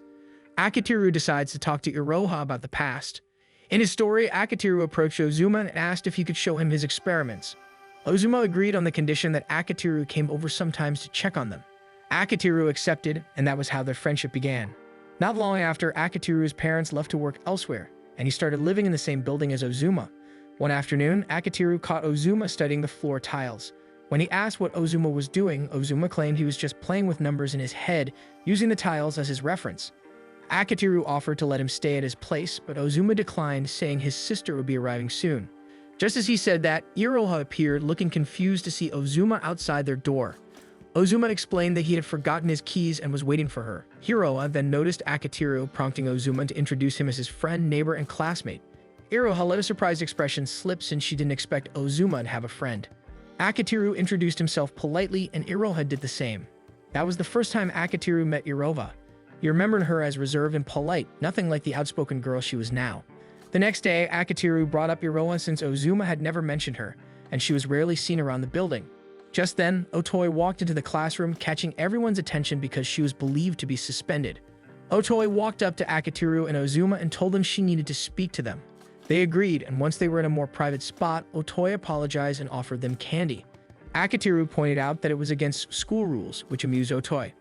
Akitiru decides to talk to Iroha about the past. In his story, Akitiru approached Ozuma and asked if he could show him his experiments. Ozuma agreed on the condition that Akitiru came over sometimes to check on them. Akitiru accepted, and that was how their friendship began. Not long after, Akitiru's parents left to work elsewhere, and he started living in the same building as Ozuma. One afternoon, Akitiru caught Ozuma studying the floor tiles. When he asked what Ozuma was doing, Ozuma claimed he was just playing with numbers in his head, using the tiles as his reference. Akitiru offered to let him stay at his place, but Ozuma declined, saying his sister would be arriving soon. Just as he said that, Iroha appeared, looking confused to see Ozuma outside their door. Ozuma explained that he had forgotten his keys and was waiting for her. Iroha then noticed Akitiru, prompting Ozuma to introduce him as his friend, neighbor, and classmate. Iroha let a surprised expression slip since she didn't expect Ozuma to have a friend. Akitiru introduced himself politely, and Iroha did the same. That was the first time Akitiru met Iroha. He remembered her as reserved and polite, nothing like the outspoken girl she was now. The next day, Akitiru brought up Iroha since Ozuma had never mentioned her, and she was rarely seen around the building. Just then, Otoi walked into the classroom, catching everyone's attention because she was believed to be suspended. Otoi walked up to Akitiru and Ozuma and told them she needed to speak to them. They agreed, and once they were in a more private spot, Otoi apologized and offered them candy. Akitiru pointed out that it was against school rules, which amused Otoi.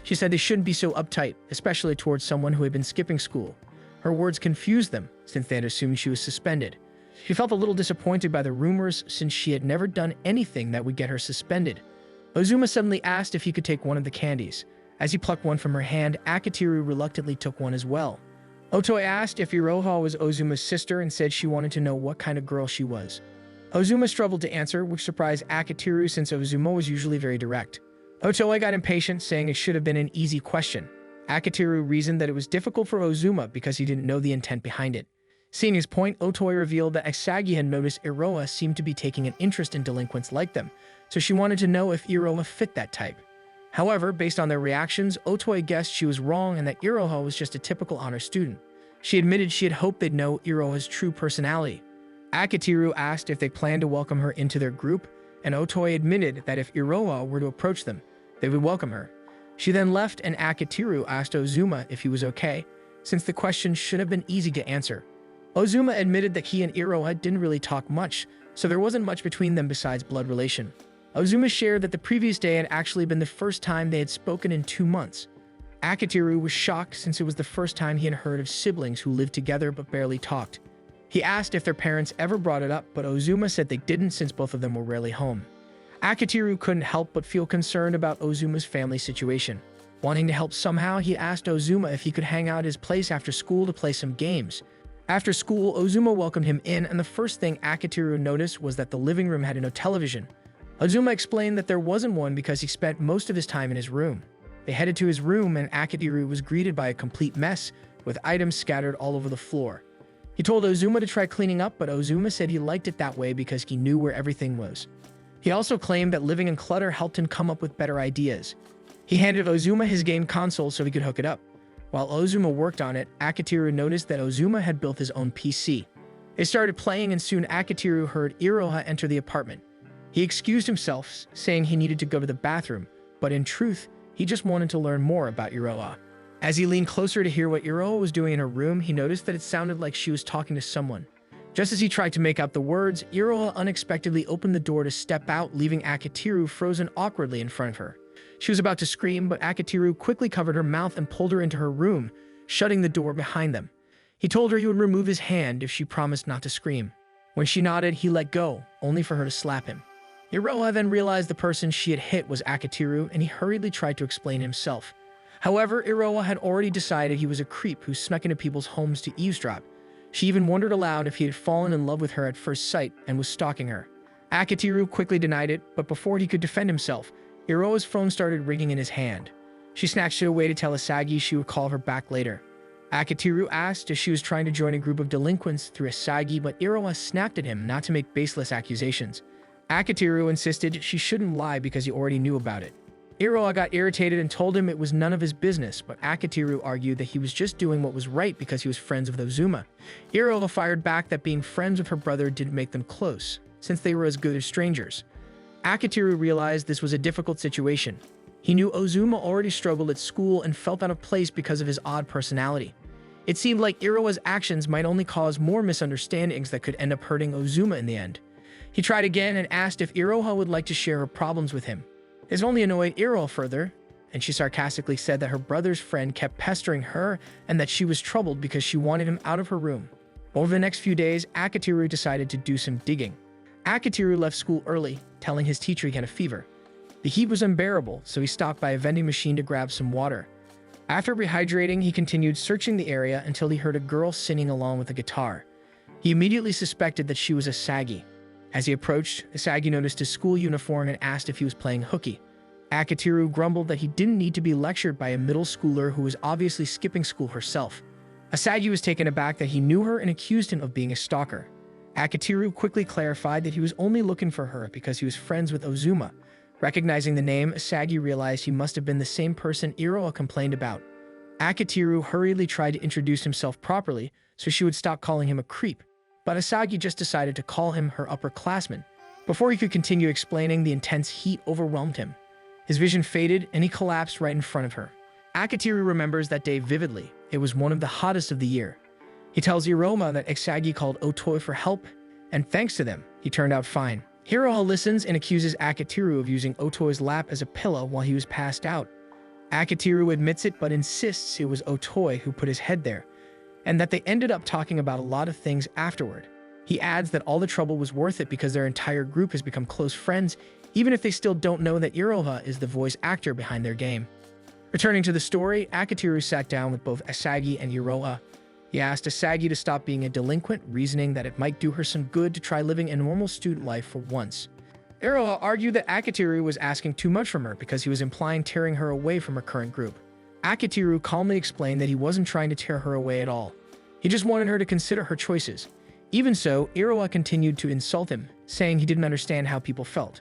She said they shouldn't be so uptight, especially towards someone who had been skipping school. Her words confused them, since they had assumed she was suspended. She felt a little disappointed by the rumors, since she had never done anything that would get her suspended. Ozuma suddenly asked if he could take one of the candies. As he plucked one from her hand, Akitiru reluctantly took one as well. Otoi asked if Iroha was Ozuma's sister and said she wanted to know what kind of girl she was. Ozuma struggled to answer, which surprised Akitiru since Ozuma was usually very direct. Otoi got impatient, saying it should have been an easy question. Akitiru reasoned that it was difficult for Ozuma because he didn't know the intent behind it. Seeing his point, Otoi revealed that Asagi had noticed Iroha seemed to be taking an interest in delinquents like them, so she wanted to know if Iroha fit that type. However, based on their reactions, Otoi guessed she was wrong and that Iroha was just a typical honor student. She admitted she had hoped they'd know Iroha's true personality. Akitiru asked if they planned to welcome her into their group, and Otoi admitted that if Iroha were to approach them, they would welcome her. She then left, and Akitiru asked Ozuma if he was okay, since the question should have been easy to answer. Ozuma admitted that he and Iroha didn't really talk much, so there wasn't much between them besides blood relation. Ozuma shared that the previous day had actually been the first time they had spoken in 2 months. Akitiru was shocked since it was the first time he had heard of siblings who lived together but barely talked. He asked if their parents ever brought it up, but Ozuma said they didn't since both of them were rarely home. Akitiru couldn't help but feel concerned about Ozuma's family situation. Wanting to help somehow, he asked Ozuma if he could hang out at his place after school to play some games. After school, Ozuma welcomed him in, and the first thing Akitiru noticed was that the living room had no television. Ozuma explained that there wasn't one because he spent most of his time in his room. They headed to his room, and Akitiru was greeted by a complete mess, with items scattered all over the floor. He told Ozuma to try cleaning up, but Ozuma said he liked it that way because he knew where everything was. He also claimed that living in clutter helped him come up with better ideas. He handed Ozuma his game console so he could hook it up. While Ozuma worked on it, Akitiru noticed that Ozuma had built his own PC. They started playing, and soon Akitiru heard Iroha enter the apartment. He excused himself, saying he needed to go to the bathroom, but in truth, he just wanted to learn more about Iroha. As he leaned closer to hear what Iroha was doing in her room, he noticed that it sounded like she was talking to someone. Just as he tried to make out the words, Iroha unexpectedly opened the door to step out, leaving Akitiru frozen awkwardly in front of her. She was about to scream, but Akitiru quickly covered her mouth and pulled her into her room, shutting the door behind them. He told her he would remove his hand if she promised not to scream. When she nodded, he let go, only for her to slap him. Iroha then realized the person she had hit was Akitiru, and he hurriedly tried to explain himself. However, Iroha had already decided he was a creep who snuck into people's homes to eavesdrop. She even wondered aloud if he had fallen in love with her at first sight and was stalking her. Akitiru quickly denied it, but before he could defend himself, Iroha's phone started ringing in his hand. She snatched it away to tell Asagi she would call her back later. Akitiru asked if she was trying to join a group of delinquents through Asagi, but Iroha snapped at him not to make baseless accusations. Akitiru insisted she shouldn't lie because he already knew about it. Iroha got irritated and told him it was none of his business, but Akitiru argued that he was just doing what was right because he was friends with Ozuma. Iroha fired back that being friends with her brother didn't make them close, since they were as good as strangers. Akitiru realized this was a difficult situation. He knew Ozuma already struggled at school and felt out of place because of his odd personality. It seemed like Iroha's actions might only cause more misunderstandings that could end up hurting Ozuma in the end. He tried again and asked if Iroha would like to share her problems with him. This only annoyed Iroha further, and she sarcastically said that her brother's friend kept pestering her and that she was troubled because she wanted him out of her room. Over the next few days, Akitiru decided to do some digging. Akitiru left school early, telling his teacher he had a fever. The heat was unbearable, so he stopped by a vending machine to grab some water. After rehydrating, he continued searching the area until he heard a girl singing along with a guitar. He immediately suspected that she was Asagi. As he approached, Asagi noticed his school uniform and asked if he was playing hooky. Akitiru grumbled that he didn't need to be lectured by a middle schooler who was obviously skipping school herself. Asagi was taken aback that he knew her and accused him of being a stalker. Akitiru quickly clarified that he was only looking for her because he was friends with Ozuma. Recognizing the name, Asagi realized he must have been the same person Iroha complained about. Akitiru hurriedly tried to introduce himself properly so she would stop calling him a creep, but Asagi just decided to call him her upperclassman. Before he could continue explaining, the intense heat overwhelmed him. His vision faded and he collapsed right in front of her. Akitiru remembers that day vividly. It was one of the hottest of the year. He tells Iroha that Asagi called Otoi for help, and thanks to them, he turned out fine. Iroha listens and accuses Akitiru of using Otoi's lap as a pillow while he was passed out. Akitiru admits it but insists it was Otoi who put his head there, and that they ended up talking about a lot of things afterward. He adds that all the trouble was worth it because their entire group has become close friends, even if they still don't know that Iroha is the voice actor behind their game. Returning to the story, Akitiru sat down with both Asagi and Iroha. He asked Asagi to stop being a delinquent, reasoning that it might do her some good to try living a normal student life for once. Iroha argued that Akitiru was asking too much from her because he was implying tearing her away from her current group. Akitiru calmly explained that he wasn't trying to tear her away at all. He just wanted her to consider her choices. Even so, Iroha continued to insult him, saying he didn't understand how people felt.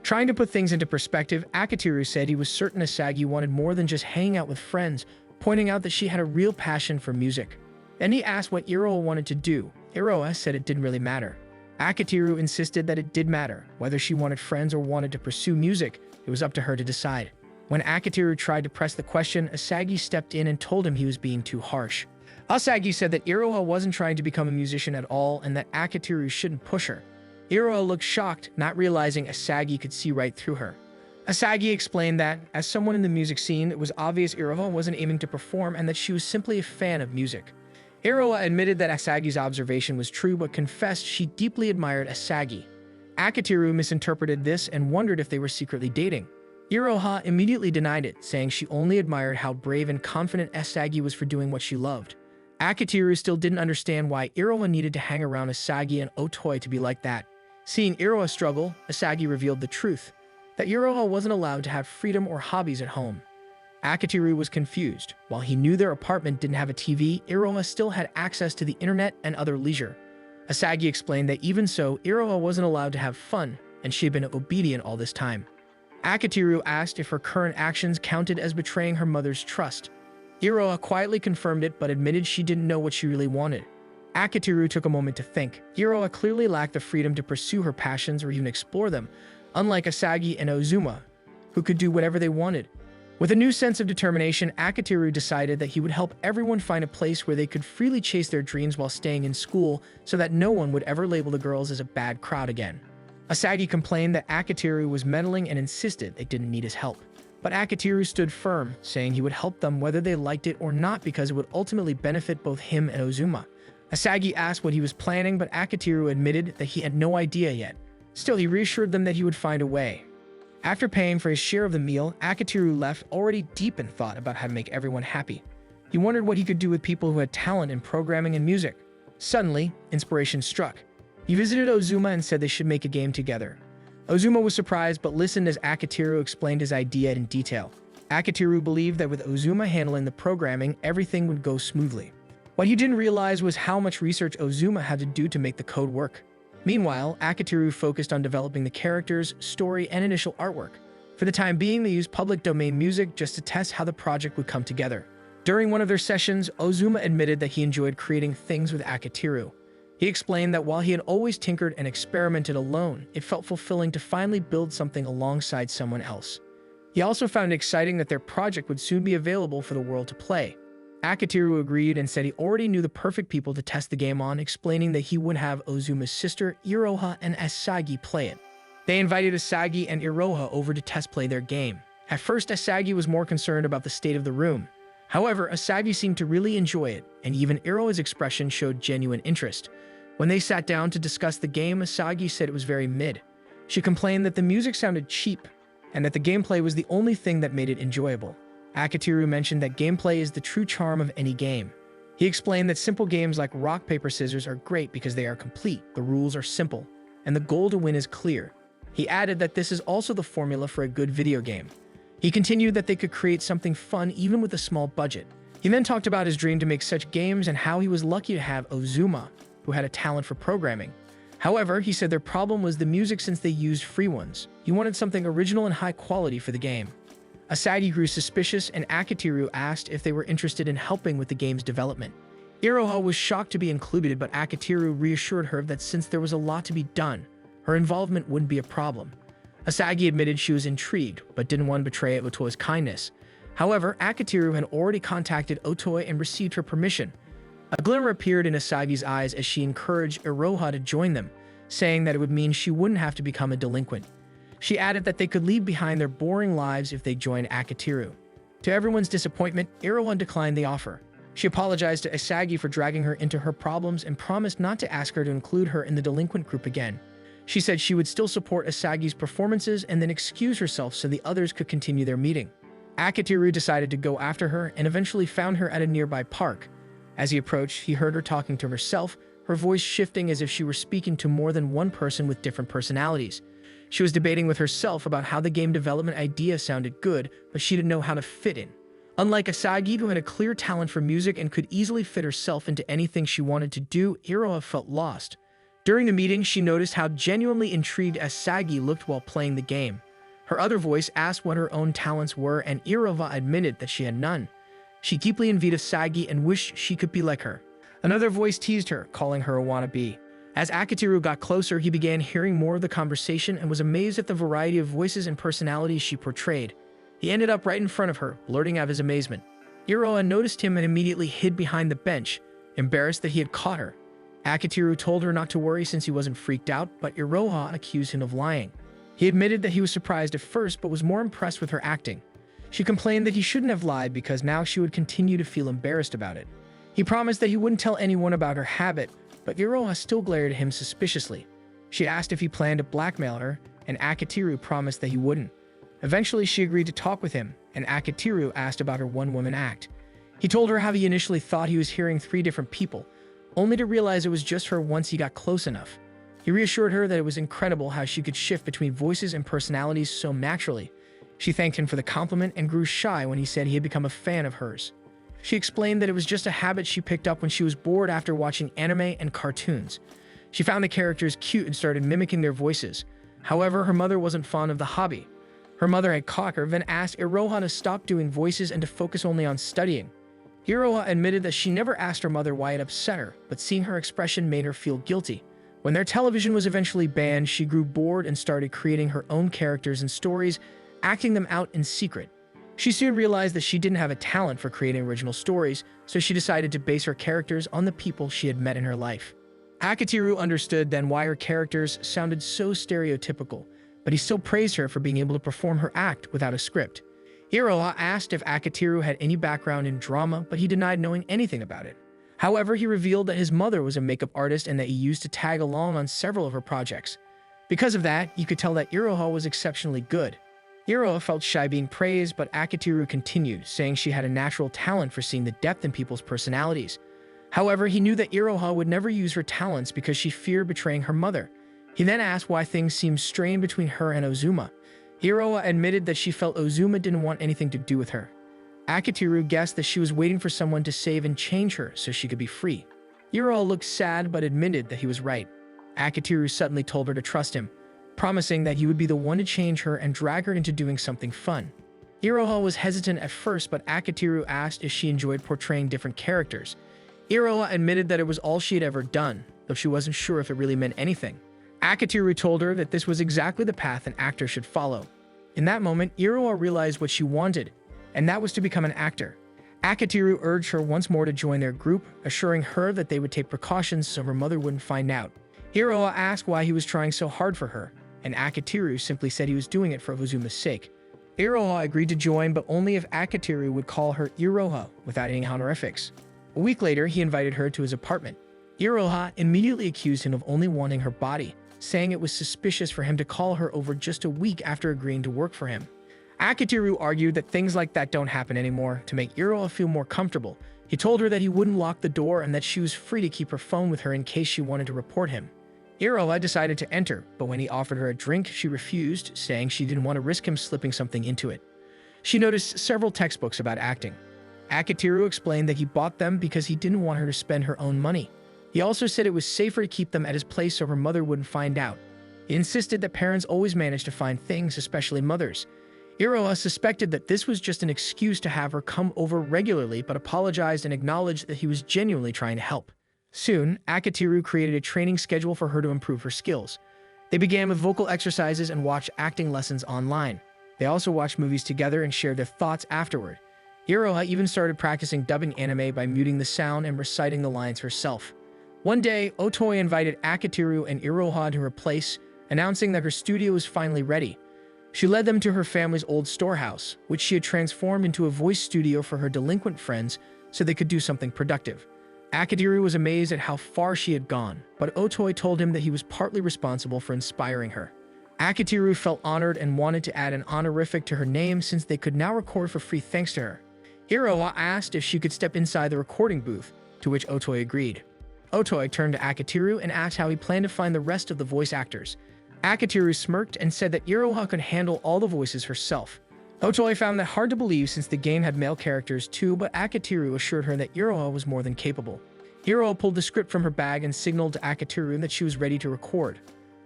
Trying to put things into perspective, Akitiru said he was certain Asagi wanted more than just hanging out with friends, pointing out that she had a real passion for music. Then he asked what Iroha wanted to do. Iroha said it didn't really matter. Akitiru insisted that it did matter. Whether she wanted friends or wanted to pursue music, it was up to her to decide. When Akitiru tried to press the question, Asagi stepped in and told him he was being too harsh. Asagi said that Iroha wasn't trying to become a musician at all and that Akitiru shouldn't push her. Iroha looked shocked, not realizing Asagi could see right through her. Asagi explained that, as someone in the music scene, it was obvious Iroha wasn't aiming to perform and that she was simply a fan of music. Iroha admitted that Asagi's observation was true but confessed she deeply admired Asagi. Akitiru misinterpreted this and wondered if they were secretly dating. Iroha immediately denied it, saying she only admired how brave and confident Asagi was for doing what she loved. Akitiru still didn't understand why Iroha needed to hang around Asagi and Otoi to be like that. Seeing Iroha struggle, Asagi revealed the truth, that Iroha wasn't allowed to have freedom or hobbies at home. Akitiru was confused. While he knew their apartment didn't have a TV, Iroha still had access to the internet and other leisure. Asagi explained that even so, Iroha wasn't allowed to have fun, and she had been obedient all this time. Akitiru asked if her current actions counted as betraying her mother's trust. Iroha quietly confirmed it but admitted she didn't know what she really wanted. Akitiru took a moment to think. Iroha clearly lacked the freedom to pursue her passions or even explore them, unlike Asagi and Ozuma, who could do whatever they wanted. With a new sense of determination, Akitiru decided that he would help everyone find a place where they could freely chase their dreams while staying in school so that no one would ever label the girls as a bad crowd again. Asagi complained that Akitiru was meddling and insisted they didn't need his help. But Akitiru stood firm, saying he would help them whether they liked it or not because it would ultimately benefit both him and Ozuma. Asagi asked what he was planning, but Akitiru admitted that he had no idea yet. Still, he reassured them that he would find a way. After paying for his share of the meal, Akitiru left already deep in thought about how to make everyone happy. He wondered what he could do with people who had talent in programming and music. Suddenly, inspiration struck. He visited Ozuma and said they should make a game together. Ozuma was surprised but listened as Akitiru explained his idea in detail. Akitiru believed that with Ozuma handling the programming, everything would go smoothly. What he didn't realize was how much research Ozuma had to do to make the code work. Meanwhile, Akitiru focused on developing the characters, story, and initial artwork. For the time being, they used public domain music just to test how the project would come together. During one of their sessions, Ozuma admitted that he enjoyed creating things with Akitiru. He explained that while he had always tinkered and experimented alone, it felt fulfilling to finally build something alongside someone else. He also found it exciting that their project would soon be available for the world to play. Akitiru agreed and said he already knew the perfect people to test the game on, explaining that he would have Ozuma's sister, Iroha, and Asagi play it. They invited Asagi and Iroha over to test play their game. At first, Asagi was more concerned about the state of the room. However, Asagi seemed to really enjoy it, and even Iroha's expression showed genuine interest. When they sat down to discuss the game, Asagi said it was very mid. She complained that the music sounded cheap, and that the gameplay was the only thing that made it enjoyable. Akitiru mentioned that gameplay is the true charm of any game. He explained that simple games like rock, paper, scissors are great because they are complete, the rules are simple, and the goal to win is clear. He added that this is also the formula for a good video game. He continued that they could create something fun even with a small budget. He then talked about his dream to make such games and how he was lucky to have Ozuma, who had a talent for programming. However, he said their problem was the music since they used free ones. He wanted something original and high quality for the game. Asagi grew suspicious and Akitiru asked if they were interested in helping with the game's development. Iroha was shocked to be included, but Akitiru reassured her that since there was a lot to be done, her involvement wouldn't be a problem. Asagi admitted she was intrigued, but didn't want to betray Otoi's kindness. However, Akitiru had already contacted Otoi and received her permission. A glimmer appeared in Asagi's eyes as she encouraged Iroha to join them, saying that it would mean she wouldn't have to become a delinquent. She added that they could leave behind their boring lives if they joined Akitiru. To everyone's disappointment, Iroha declined the offer. She apologized to Asagi for dragging her into her problems and promised not to ask her to include her in the delinquent group again. She said she would still support Asagi's performances and then excuse herself so the others could continue their meeting. Akitiru decided to go after her and eventually found her at a nearby park. As he approached, he heard her talking to herself, her voice shifting as if she were speaking to more than one person with different personalities. She was debating with herself about how the game development idea sounded good, but she didn't know how to fit in. Unlike Asagi, who had a clear talent for music and could easily fit herself into anything she wanted to do, Iroha felt lost. During the meeting, she noticed how genuinely intrigued Asagi looked while playing the game. Her other voice asked what her own talents were, and Iroha admitted that she had none. She deeply envied Asagi and wished she could be like her. Another voice teased her, calling her a wannabe. As Akitiru got closer, he began hearing more of the conversation and was amazed at the variety of voices and personalities she portrayed. He ended up right in front of her, blurting out his amazement. Iroha noticed him and immediately hid behind the bench, embarrassed that he had caught her. Akitiru told her not to worry since he wasn't freaked out, but Iroha accused him of lying. He admitted that he was surprised at first but was more impressed with her acting. She complained that he shouldn't have lied because now she would continue to feel embarrassed about it. He promised that he wouldn't tell anyone about her habit, but Iroha still glared at him suspiciously. She asked if he planned to blackmail her, and Akitiru promised that he wouldn't. Eventually, she agreed to talk with him, and Akitiru asked about her one-woman act. He told her how he initially thought he was hearing 3 different people, only to realize it was just her once he got close enough. He reassured her that it was incredible how she could shift between voices and personalities so naturally. She thanked him for the compliment and grew shy when he said he had become a fan of hers. She explained that it was just a habit she picked up when she was bored after watching anime and cartoons. She found the characters cute and started mimicking their voices. However, her mother wasn't fond of the hobby. Her mother had caught her, then asked Iroha to stop doing voices and to focus only on studying. Iroha admitted that she never asked her mother why it upset her, but seeing her expression made her feel guilty. When their television was eventually banned, she grew bored and started creating her own characters and stories, acting them out in secret. She soon realized that she didn't have a talent for creating original stories, so she decided to base her characters on the people she had met in her life. Akitiru understood then why her characters sounded so stereotypical, but he still praised her for being able to perform her act without a script. Iroha asked if Akitiru had any background in drama, but he denied knowing anything about it. However, he revealed that his mother was a makeup artist and that he used to tag along on several of her projects. Because of that, you could tell that Iroha was exceptionally good. Iroha felt shy being praised, but Akitiru continued, saying she had a natural talent for seeing the depth in people's personalities. However, he knew that Iroha would never use her talents because she feared betraying her mother. He then asked why things seemed strained between her and Ozuma. Iroha admitted that she felt Ozuma didn't want anything to do with her. Akitiru guessed that she was waiting for someone to save and change her so she could be free. Iroha looked sad but admitted that he was right. Akitiru suddenly told her to trust him, promising that he would be the one to change her and drag her into doing something fun. Iroha was hesitant at first, but Akitiru asked if she enjoyed portraying different characters. Iroha admitted that it was all she had ever done, though she wasn't sure if it really meant anything. Akitiru told her that this was exactly the path an actor should follow. In that moment, Iroha realized what she wanted, and that was to become an actor. Akitiru urged her once more to join their group, assuring her that they would take precautions so her mother wouldn't find out. Iroha asked why he was trying so hard for her, and Akitiru simply said he was doing it for Ozuma's sake. Iroha agreed to join, but only if Akitiru would call her Iroha without any honorifics. A week later, he invited her to his apartment. Iroha immediately accused him of only wanting her body, saying it was suspicious for him to call her over just a week after agreeing to work for him. Akitiru argued that things like that don't happen anymore. To make Iroha feel more comfortable, he told her that he wouldn't lock the door and that she was free to keep her phone with her in case she wanted to report him. Iroha decided to enter, but when he offered her a drink, she refused, saying she didn't want to risk him slipping something into it. She noticed several textbooks about acting. Akitiru explained that he bought them because he didn't want her to spend her own money. He also said it was safer to keep them at his place so her mother wouldn't find out. He insisted that parents always manage to find things, especially mothers. Iroha suspected that this was just an excuse to have her come over regularly, but apologized and acknowledged that he was genuinely trying to help. Soon, Akitiru created a training schedule for her to improve her skills. They began with vocal exercises and watched acting lessons online. They also watched movies together and shared their thoughts afterward. Iroha even started practicing dubbing anime by muting the sound and reciting the lines herself. One day, Otoy invited Akitiru and Iroha to her place, announcing that her studio was finally ready. She led them to her family's old storehouse, which she had transformed into a voice studio for her delinquent friends so they could do something productive. Akitiru was amazed at how far she had gone, but Otoy told him that he was partly responsible for inspiring her. Akitiru felt honored and wanted to add an honorific to her name since they could now record for free thanks to her. Iroha asked if she could step inside the recording booth, to which Otoy agreed. Otoy turned to Akitiru and asked how he planned to find the rest of the voice actors. Akitiru smirked and said that Iroha could handle all the voices herself. Otoy found that hard to believe since the game had male characters too, but Akitiru assured her that Iroha was more than capable. Iroha pulled the script from her bag and signaled to Akitiru that she was ready to record.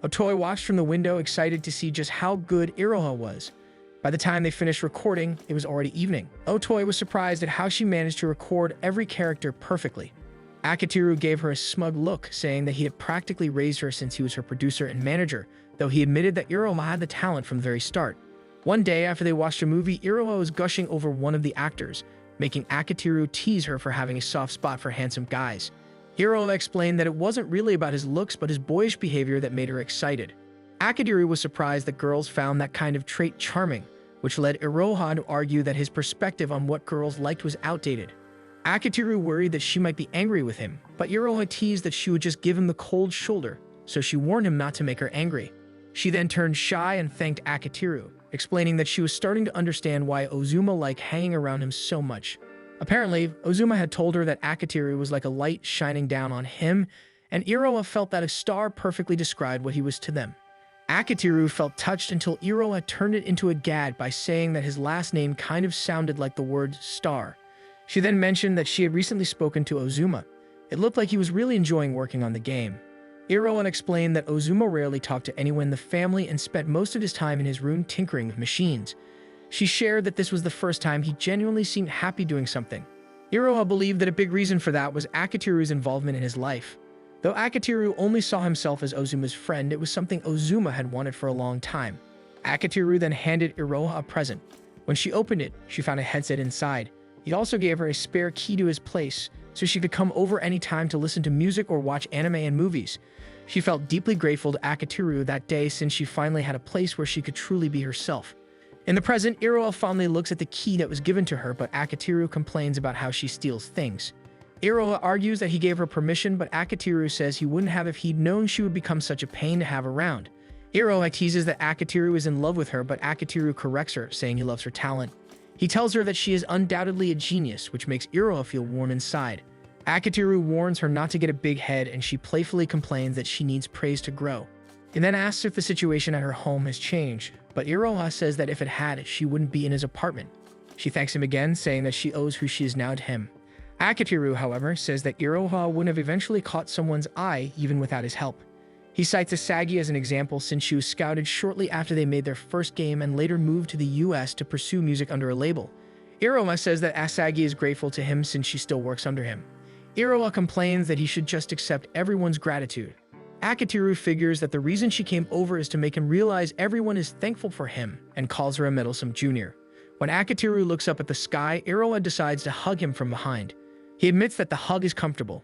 Otoy watched from the window, excited to see just how good Iroha was. By the time they finished recording, it was already evening. Otoy was surprised at how she managed to record every character perfectly. Akitiru gave her a smug look, saying that he had practically raised her since he was her producer and manager, though he admitted that Iroha had the talent from the very start. One day after they watched a movie, Iroha was gushing over one of the actors, making Akitiru tease her for having a soft spot for handsome guys. Iroha explained that it wasn't really about his looks but his boyish behavior that made her excited. Akitiru was surprised that girls found that kind of trait charming, which led Iroha to argue that his perspective on what girls liked was outdated. Akitiru worried that she might be angry with him, but Iroha teased that she would just give him the cold shoulder, so she warned him not to make her angry. She then turned shy and thanked Akitiru, explaining that she was starting to understand why Ozuma liked hanging around him so much. Apparently, Ozuma had told her that Akitiru was like a light shining down on him, and Iroha felt that a star perfectly described what he was to them. Akitiru felt touched until Iroha turned it into a gag by saying that his last name kind of sounded like the word star. She then mentioned that she had recently spoken to Ozuma. It looked like he was really enjoying working on the game. Iroha explained that Ozuma rarely talked to anyone in the family and spent most of his time in his room tinkering with machines. She shared that this was the first time he genuinely seemed happy doing something. Iroha believed that a big reason for that was Akitiru's involvement in his life. Though Akitiru only saw himself as Ozuma's friend, it was something Ozuma had wanted for a long time. Akitiru then handed Iroha a present. When she opened it, she found a headset inside. He also gave her a spare key to his place, so she could come over any time to listen to music or watch anime and movies. She felt deeply grateful to Akitiru that day since she finally had a place where she could truly be herself. In the present, Iroha fondly looks at the key that was given to her, but Akitiru complains about how she steals things. Iroha argues that he gave her permission, but Akitiru says he wouldn't have if he'd known she would become such a pain to have around. Iroha teases that Akitiru is in love with her, but Akitiru corrects her, saying he loves her talent. He tells her that she is undoubtedly a genius, which makes Iroha feel warm inside. Akitiru warns her not to get a big head, and she playfully complains that she needs praise to grow. He then asks if the situation at her home has changed, but Iroha says that if it had, she wouldn't be in his apartment. She thanks him again, saying that she owes who she is now to him. Akitiru, however, says that Iroha wouldn't have eventually caught someone's eye even without his help. He cites Asagi as an example since she was scouted shortly after they made their first game and later moved to the US to pursue music under a label. Iroha says that Asagi is grateful to him since she still works under him. Iroha complains that he should just accept everyone's gratitude. Akitiru figures that the reason she came over is to make him realize everyone is thankful for him and calls her a meddlesome junior. When Akitiru looks up at the sky, Iroha decides to hug him from behind. He admits that the hug is comfortable.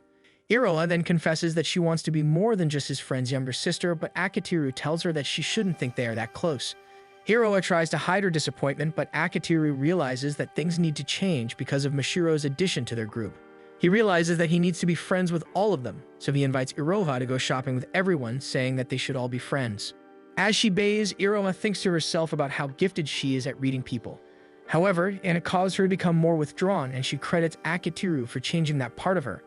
Iroha then confesses that she wants to be more than just his friend's younger sister, but Akitiru tells her that she shouldn't think they are that close. Iroha tries to hide her disappointment, but Akitiru realizes that things need to change because of Mashiro's addition to their group. He realizes that he needs to be friends with all of them, so he invites Iroha to go shopping with everyone, saying that they should all be friends. As she bathes, Iroha thinks to herself about how gifted she is at reading people. However, it caused her to become more withdrawn, and she credits Akitiru for changing that part of her.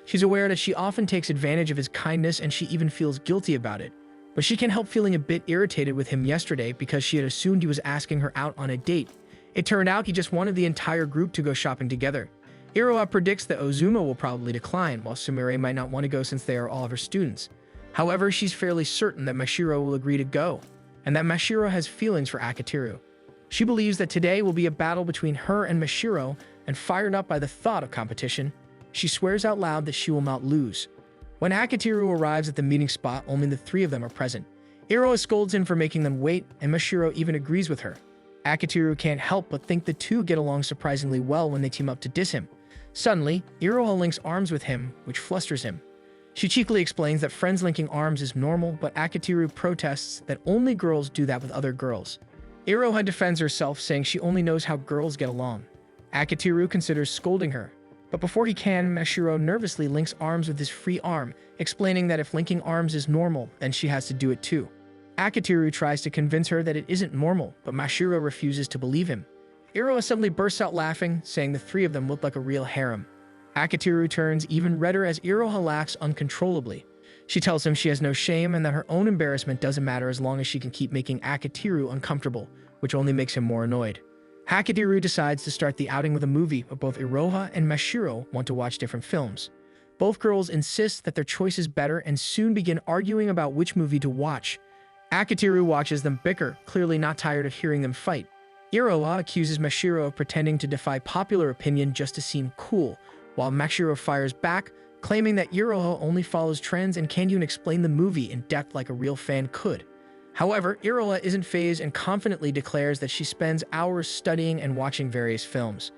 She's aware that she often takes advantage of his kindness, and she even feels guilty about it. But she can't help feeling a bit irritated with him yesterday because she had assumed he was asking her out on a date. It turned out he just wanted the entire group to go shopping together. Iroha predicts that Ozuma will probably decline, while Sumire might not want to go since they are all of her students. However, she's fairly certain that Mashiro will agree to go, and that Mashiro has feelings for Akitiru. She believes that today will be a battle between her and Mashiro, and fired up by the thought of competition, she swears out loud that she will not lose. When Akitiru arrives at the meeting spot, only the three of them are present. Iroha scolds him for making them wait, and Mashiro even agrees with her. Akitiru can't help but think the two get along surprisingly well when they team up to diss him. Suddenly, Iroha links arms with him, which flusters him. She cheekily explains that friends linking arms is normal, but Akitiru protests that only girls do that with other girls. Iroha defends herself, saying she only knows how girls get along. Akitiru considers scolding her, but before he can, Mashiro nervously links arms with his free arm, explaining that if linking arms is normal, then she has to do it too. Akitiru tries to convince her that it isn't normal, but Mashiro refuses to believe him. Iroha suddenly bursts out laughing, saying the three of them look like a real harem. Akitiru turns even redder as Iroha laughs uncontrollably. She tells him she has no shame and that her own embarrassment doesn't matter as long as she can keep making Akitiru uncomfortable, which only makes him more annoyed. Akitiru decides to start the outing with a movie, but both Iroha and Mashiro want to watch different films. Both girls insist that their choice is better and soon begin arguing about which movie to watch. Akitiru watches them bicker, clearly not tired of hearing them fight. Iroha accuses Mashiro of pretending to defy popular opinion just to seem cool, while Mashiro fires back, claiming that Iroha only follows trends and can't even explain the movie in depth like a real fan could. However, Iroha isn't fazed and confidently declares that she spends hours studying and watching various films.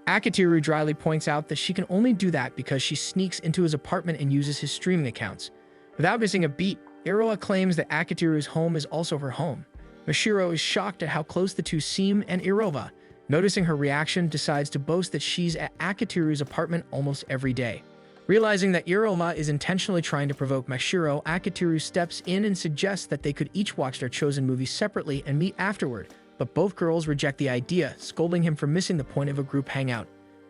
Akitiru dryly points out that she can only do that because she sneaks into his apartment and uses his streaming accounts. Without missing a beat, Iroha claims that Akitiru's home is also her home. Mashiro is shocked at how close the two seem, and Iroha, Noticing her reaction, decides to boast that she's at Akitiru's apartment almost every day. Realizing that Iroha is intentionally trying to provoke Mashiro, Akitiru steps in and suggests that they could each watch their chosen movie separately and meet afterward, but both girls reject the idea, scolding him for missing the point of a group hangout.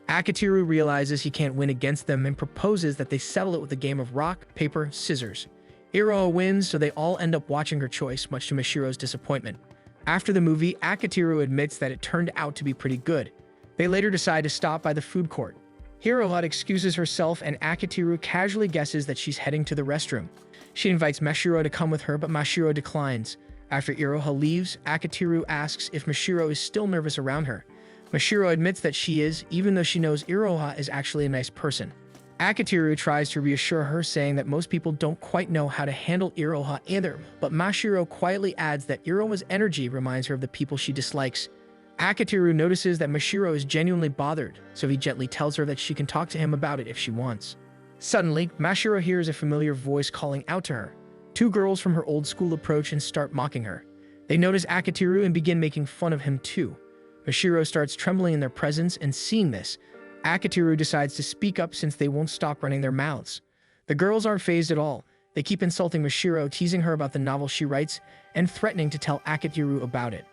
Akitiru realizes he can't win against them and proposes that they settle it with a game of rock, paper, scissors. Iroha wins, so they all end up watching her choice, much to Mashiro's disappointment. After the movie, Akitiru admits that it turned out to be pretty good. They later decide to stop by the food court. Iroha excuses herself and Akitiru casually guesses that she's heading to the restroom. She invites Mashiro to come with her, but Mashiro declines. After Iroha leaves, Akitiru asks if Mashiro is still nervous around her. Mashiro admits that she is, even though she knows Iroha is actually a nice person. Akitiru tries to reassure her, saying that most people don't quite know how to handle Iroha either, but Mashiro quietly adds that Iroha's energy reminds her of the people she dislikes. Akitiru notices that Mashiro is genuinely bothered, so he gently tells her that she can talk to him about it if she wants. Suddenly, Mashiro hears a familiar voice calling out to her. Two girls from her old school approach and start mocking her. They notice Akitiru and begin making fun of him too. Mashiro starts trembling in their presence, and seeing this, Akitiru decides to speak up since they won't stop running their mouths. The girls aren't fazed at all. They keep insulting Mashiro, teasing her about the novel she writes, and threatening to tell Akitiru about it.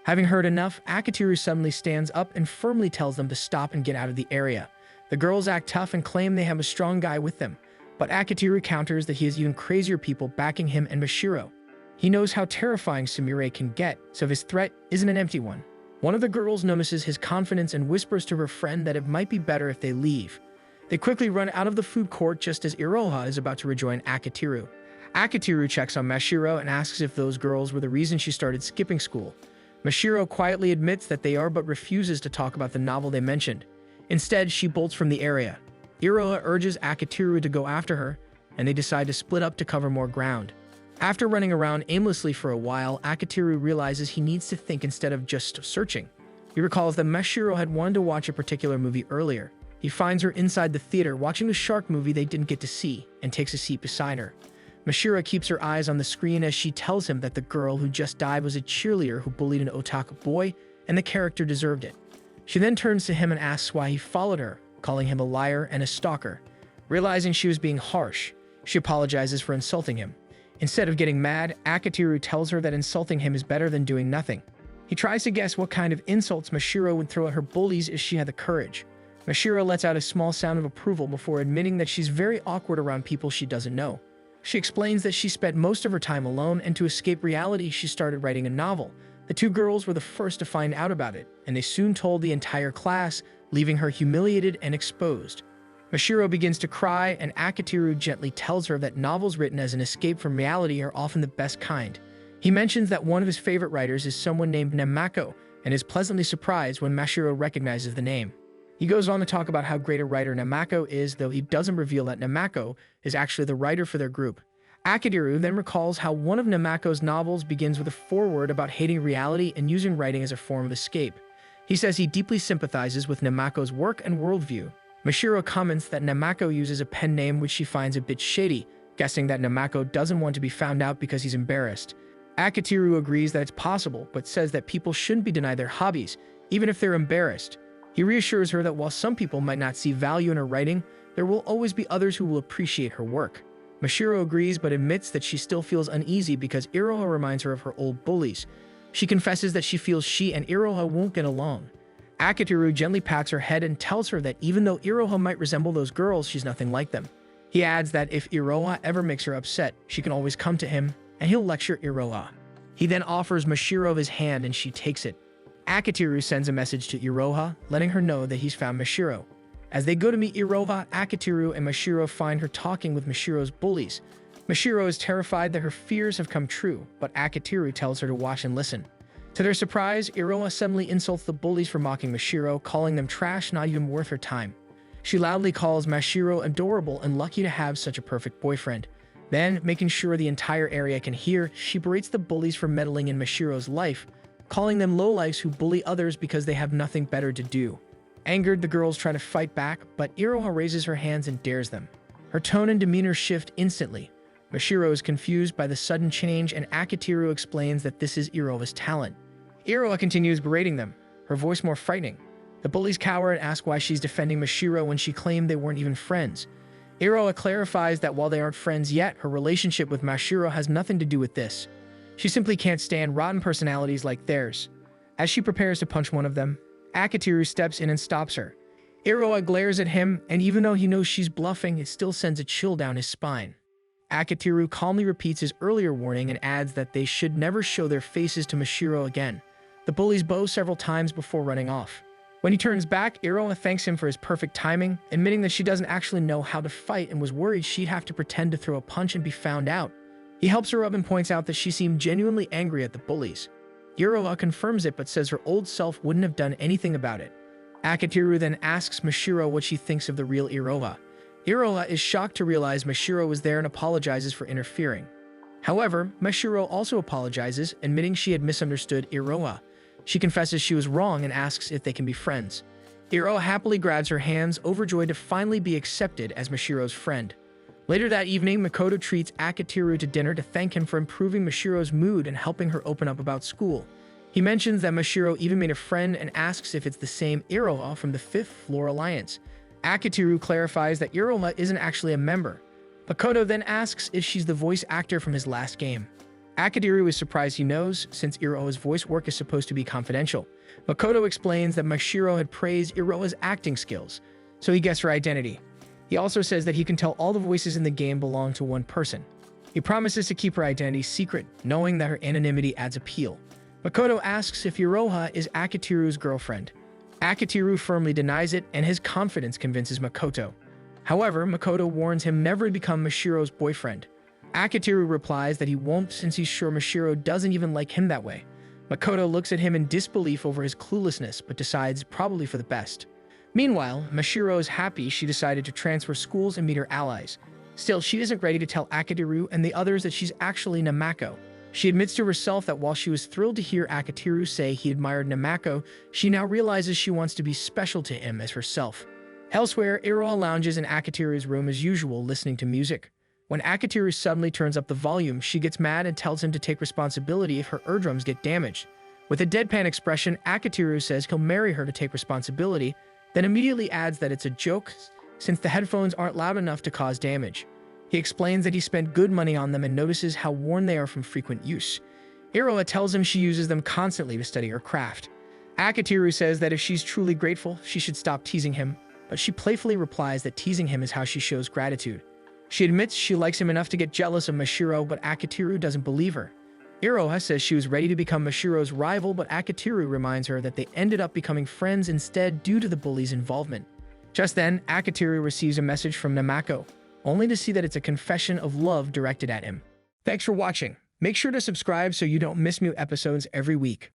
Having heard enough, Akitiru suddenly stands up and firmly tells them to stop and get out of the area. The girls act tough and claim they have a strong guy with them, but Akitiru counters that he has even crazier people backing him and Mashiro. He knows how terrifying Sumire can get, so his threat isn't an empty one. One of the girls notices his confidence and whispers to her friend that it might be better if they leave. They quickly run out of the food court just as Iroha is about to rejoin Akitiru. Akitiru checks on Mashiro and asks if those girls were the reason she started skipping school. Mashiro quietly admits that they are, but refuses to talk about the novel they mentioned. Instead, she bolts from the area. Iroha urges Akitiru to go after her, and they decide to split up to cover more ground. After running around aimlessly for a while, Akitiru realizes he needs to think instead of just searching. He recalls that Mashiro had wanted to watch a particular movie earlier. He finds her inside the theater watching the shark movie they didn't get to see, and takes a seat beside her. Mashiro keeps her eyes on the screen as she tells him that the girl who just died was a cheerleader who bullied an otaku boy, and the character deserved it. She then turns to him and asks why he followed her, calling him a liar and a stalker. Realizing she was being harsh, she apologizes for insulting him. Instead of getting mad, Akitiru tells her that insulting him is better than doing nothing. He tries to guess what kind of insults Mashiro would throw at her bullies if she had the courage. Mashiro lets out a small sound of approval before admitting that she's very awkward around people she doesn't know. She explains that she spent most of her time alone, and to escape reality, she started writing a novel. The two girls were the first to find out about it, and they soon told the entire class, leaving her humiliated and exposed. Mashiro begins to cry, and Akitiru gently tells her that novels written as an escape from reality are often the best kind. He mentions that one of his favorite writers is someone named Namako, and is pleasantly surprised when Mashiro recognizes the name. He goes on to talk about how great a writer Namako is, though he doesn't reveal that Namako is actually the writer for their group. Akitiru then recalls how one of Namako's novels begins with a foreword about hating reality and using writing as a form of escape. He says he deeply sympathizes with Namako's work and worldview. Mashiro comments that Namako uses a pen name which she finds a bit shady, guessing that Namako doesn't want to be found out because he's embarrassed. Akitiru agrees that it's possible, but says that people shouldn't be denied their hobbies, even if they're embarrassed. He reassures her that while some people might not see value in her writing, there will always be others who will appreciate her work. Mashiro agrees, but admits that she still feels uneasy because Iroha reminds her of her old bullies. She confesses that she feels she and Iroha won't get along. Akitiru gently pats her head and tells her that even though Iroha might resemble those girls, she's nothing like them. He adds that if Iroha ever makes her upset, she can always come to him, and he'll lecture Iroha. He then offers Mashiro his hand, and she takes it. Akitiru sends a message to Iroha, letting her know that he's found Mashiro. As they go to meet Iroha, Akitiru and Mashiro find her talking with Mashiro's bullies. Mashiro is terrified that her fears have come true, but Akitiru tells her to watch and listen. To their surprise, Iroha suddenly insults the bullies for mocking Mashiro, calling them trash not even worth her time. She loudly calls Mashiro adorable and lucky to have such a perfect boyfriend. Then, making sure the entire area can hear, she berates the bullies for meddling in Mashiro's life, calling them lowlifes who bully others because they have nothing better to do. Angered, the girls try to fight back, but Iroha raises her hands and dares them. Her tone and demeanor shift instantly. Mashiro is confused by the sudden change, and Akitiru explains that this is Iroha's talent. Iroha continues berating them. her voice more frightening. The bullies cower and ask why she's defending Mashiro when she claimed they weren't even friends. Iroha clarifies that while they aren't friends yet, her relationship with Mashiro has nothing to do with this. She simply can't stand rotten personalities like theirs. As she prepares to punch one of them, Akitiru steps in and stops her. Iroha glares at him, and even though he knows she's bluffing, it still sends a chill down his spine. Akitiru calmly repeats his earlier warning and adds that they should never show their faces to Mashiro again. The bullies bow several times before running off. When he turns back, Iroha thanks him for his perfect timing, admitting that she doesn't actually know how to fight and was worried she'd have to pretend to throw a punch and be found out. He helps her up and points out that she seemed genuinely angry at the bullies. Iroha confirms it but says her old self wouldn't have done anything about it. Akitiru then asks Mashiro what she thinks of the real Iroha. Iroha is shocked to realize Mashiro was there and apologizes for interfering. However, Mashiro also apologizes, admitting she had misunderstood Iroha. She confesses she was wrong and asks if they can be friends. Iroha happily grabs her hands, overjoyed to finally be accepted as Mashiro's friend. Later that evening, Makoto treats Akitiru to dinner to thank him for improving Mashiro's mood and helping her open up about school. He mentions that Mashiro even made a friend and asks if it's the same Iroha from the 5th Floor Alliance. Akitiru clarifies that Iroha isn't actually a member. Makoto then asks if she's the voice actor from his last game. Akitiru is surprised he knows, since Iroha's voice work is supposed to be confidential. Makoto explains that Mashiro had praised Iroha's acting skills, so he guessed her identity. He also says that he can tell all the voices in the game belong to one person. He promises to keep her identity secret, knowing that her anonymity adds appeal. Makoto asks if Iroha is Akitiru's girlfriend. Akitiru firmly denies it, and his confidence convinces Makoto. However, Makoto warns him never to become Mashiro's boyfriend. Akitiru replies that he won't since he's sure Mashiro doesn't even like him that way. Makoto looks at him in disbelief over his cluelessness, but decides probably for the best. Meanwhile, Mashiro is happy she decided to transfer schools and meet her allies. Still, she isn't ready to tell Akitiru and the others that she's actually Namako. She admits to herself that while she was thrilled to hear Akitiru say he admired Namako, she now realizes she wants to be special to him as herself. Elsewhere, Iroha lounges in Akitiru's room as usual, listening to music. When Akitiru suddenly turns up the volume, she gets mad and tells him to take responsibility if her eardrums get damaged. With a deadpan expression, Akitiru says he'll marry her to take responsibility, then immediately adds that it's a joke since the headphones aren't loud enough to cause damage. He explains that he spent good money on them and notices how worn they are from frequent use. Iroha tells him she uses them constantly to study her craft. Akitiru says that if she's truly grateful, she should stop teasing him, but she playfully replies that teasing him is how she shows gratitude. She admits she likes him enough to get jealous of Mashiro, but Akitiru doesn't believe her. Iroha says she was ready to become Mashiro's rival, but Akitiru reminds her that they ended up becoming friends instead due to the bullies' involvement. Just then, Akitiru receives a message from Namako, only to see that it's a confession of love directed at him. Thanks for watching. Make sure to subscribe so you don't miss new episodes every week.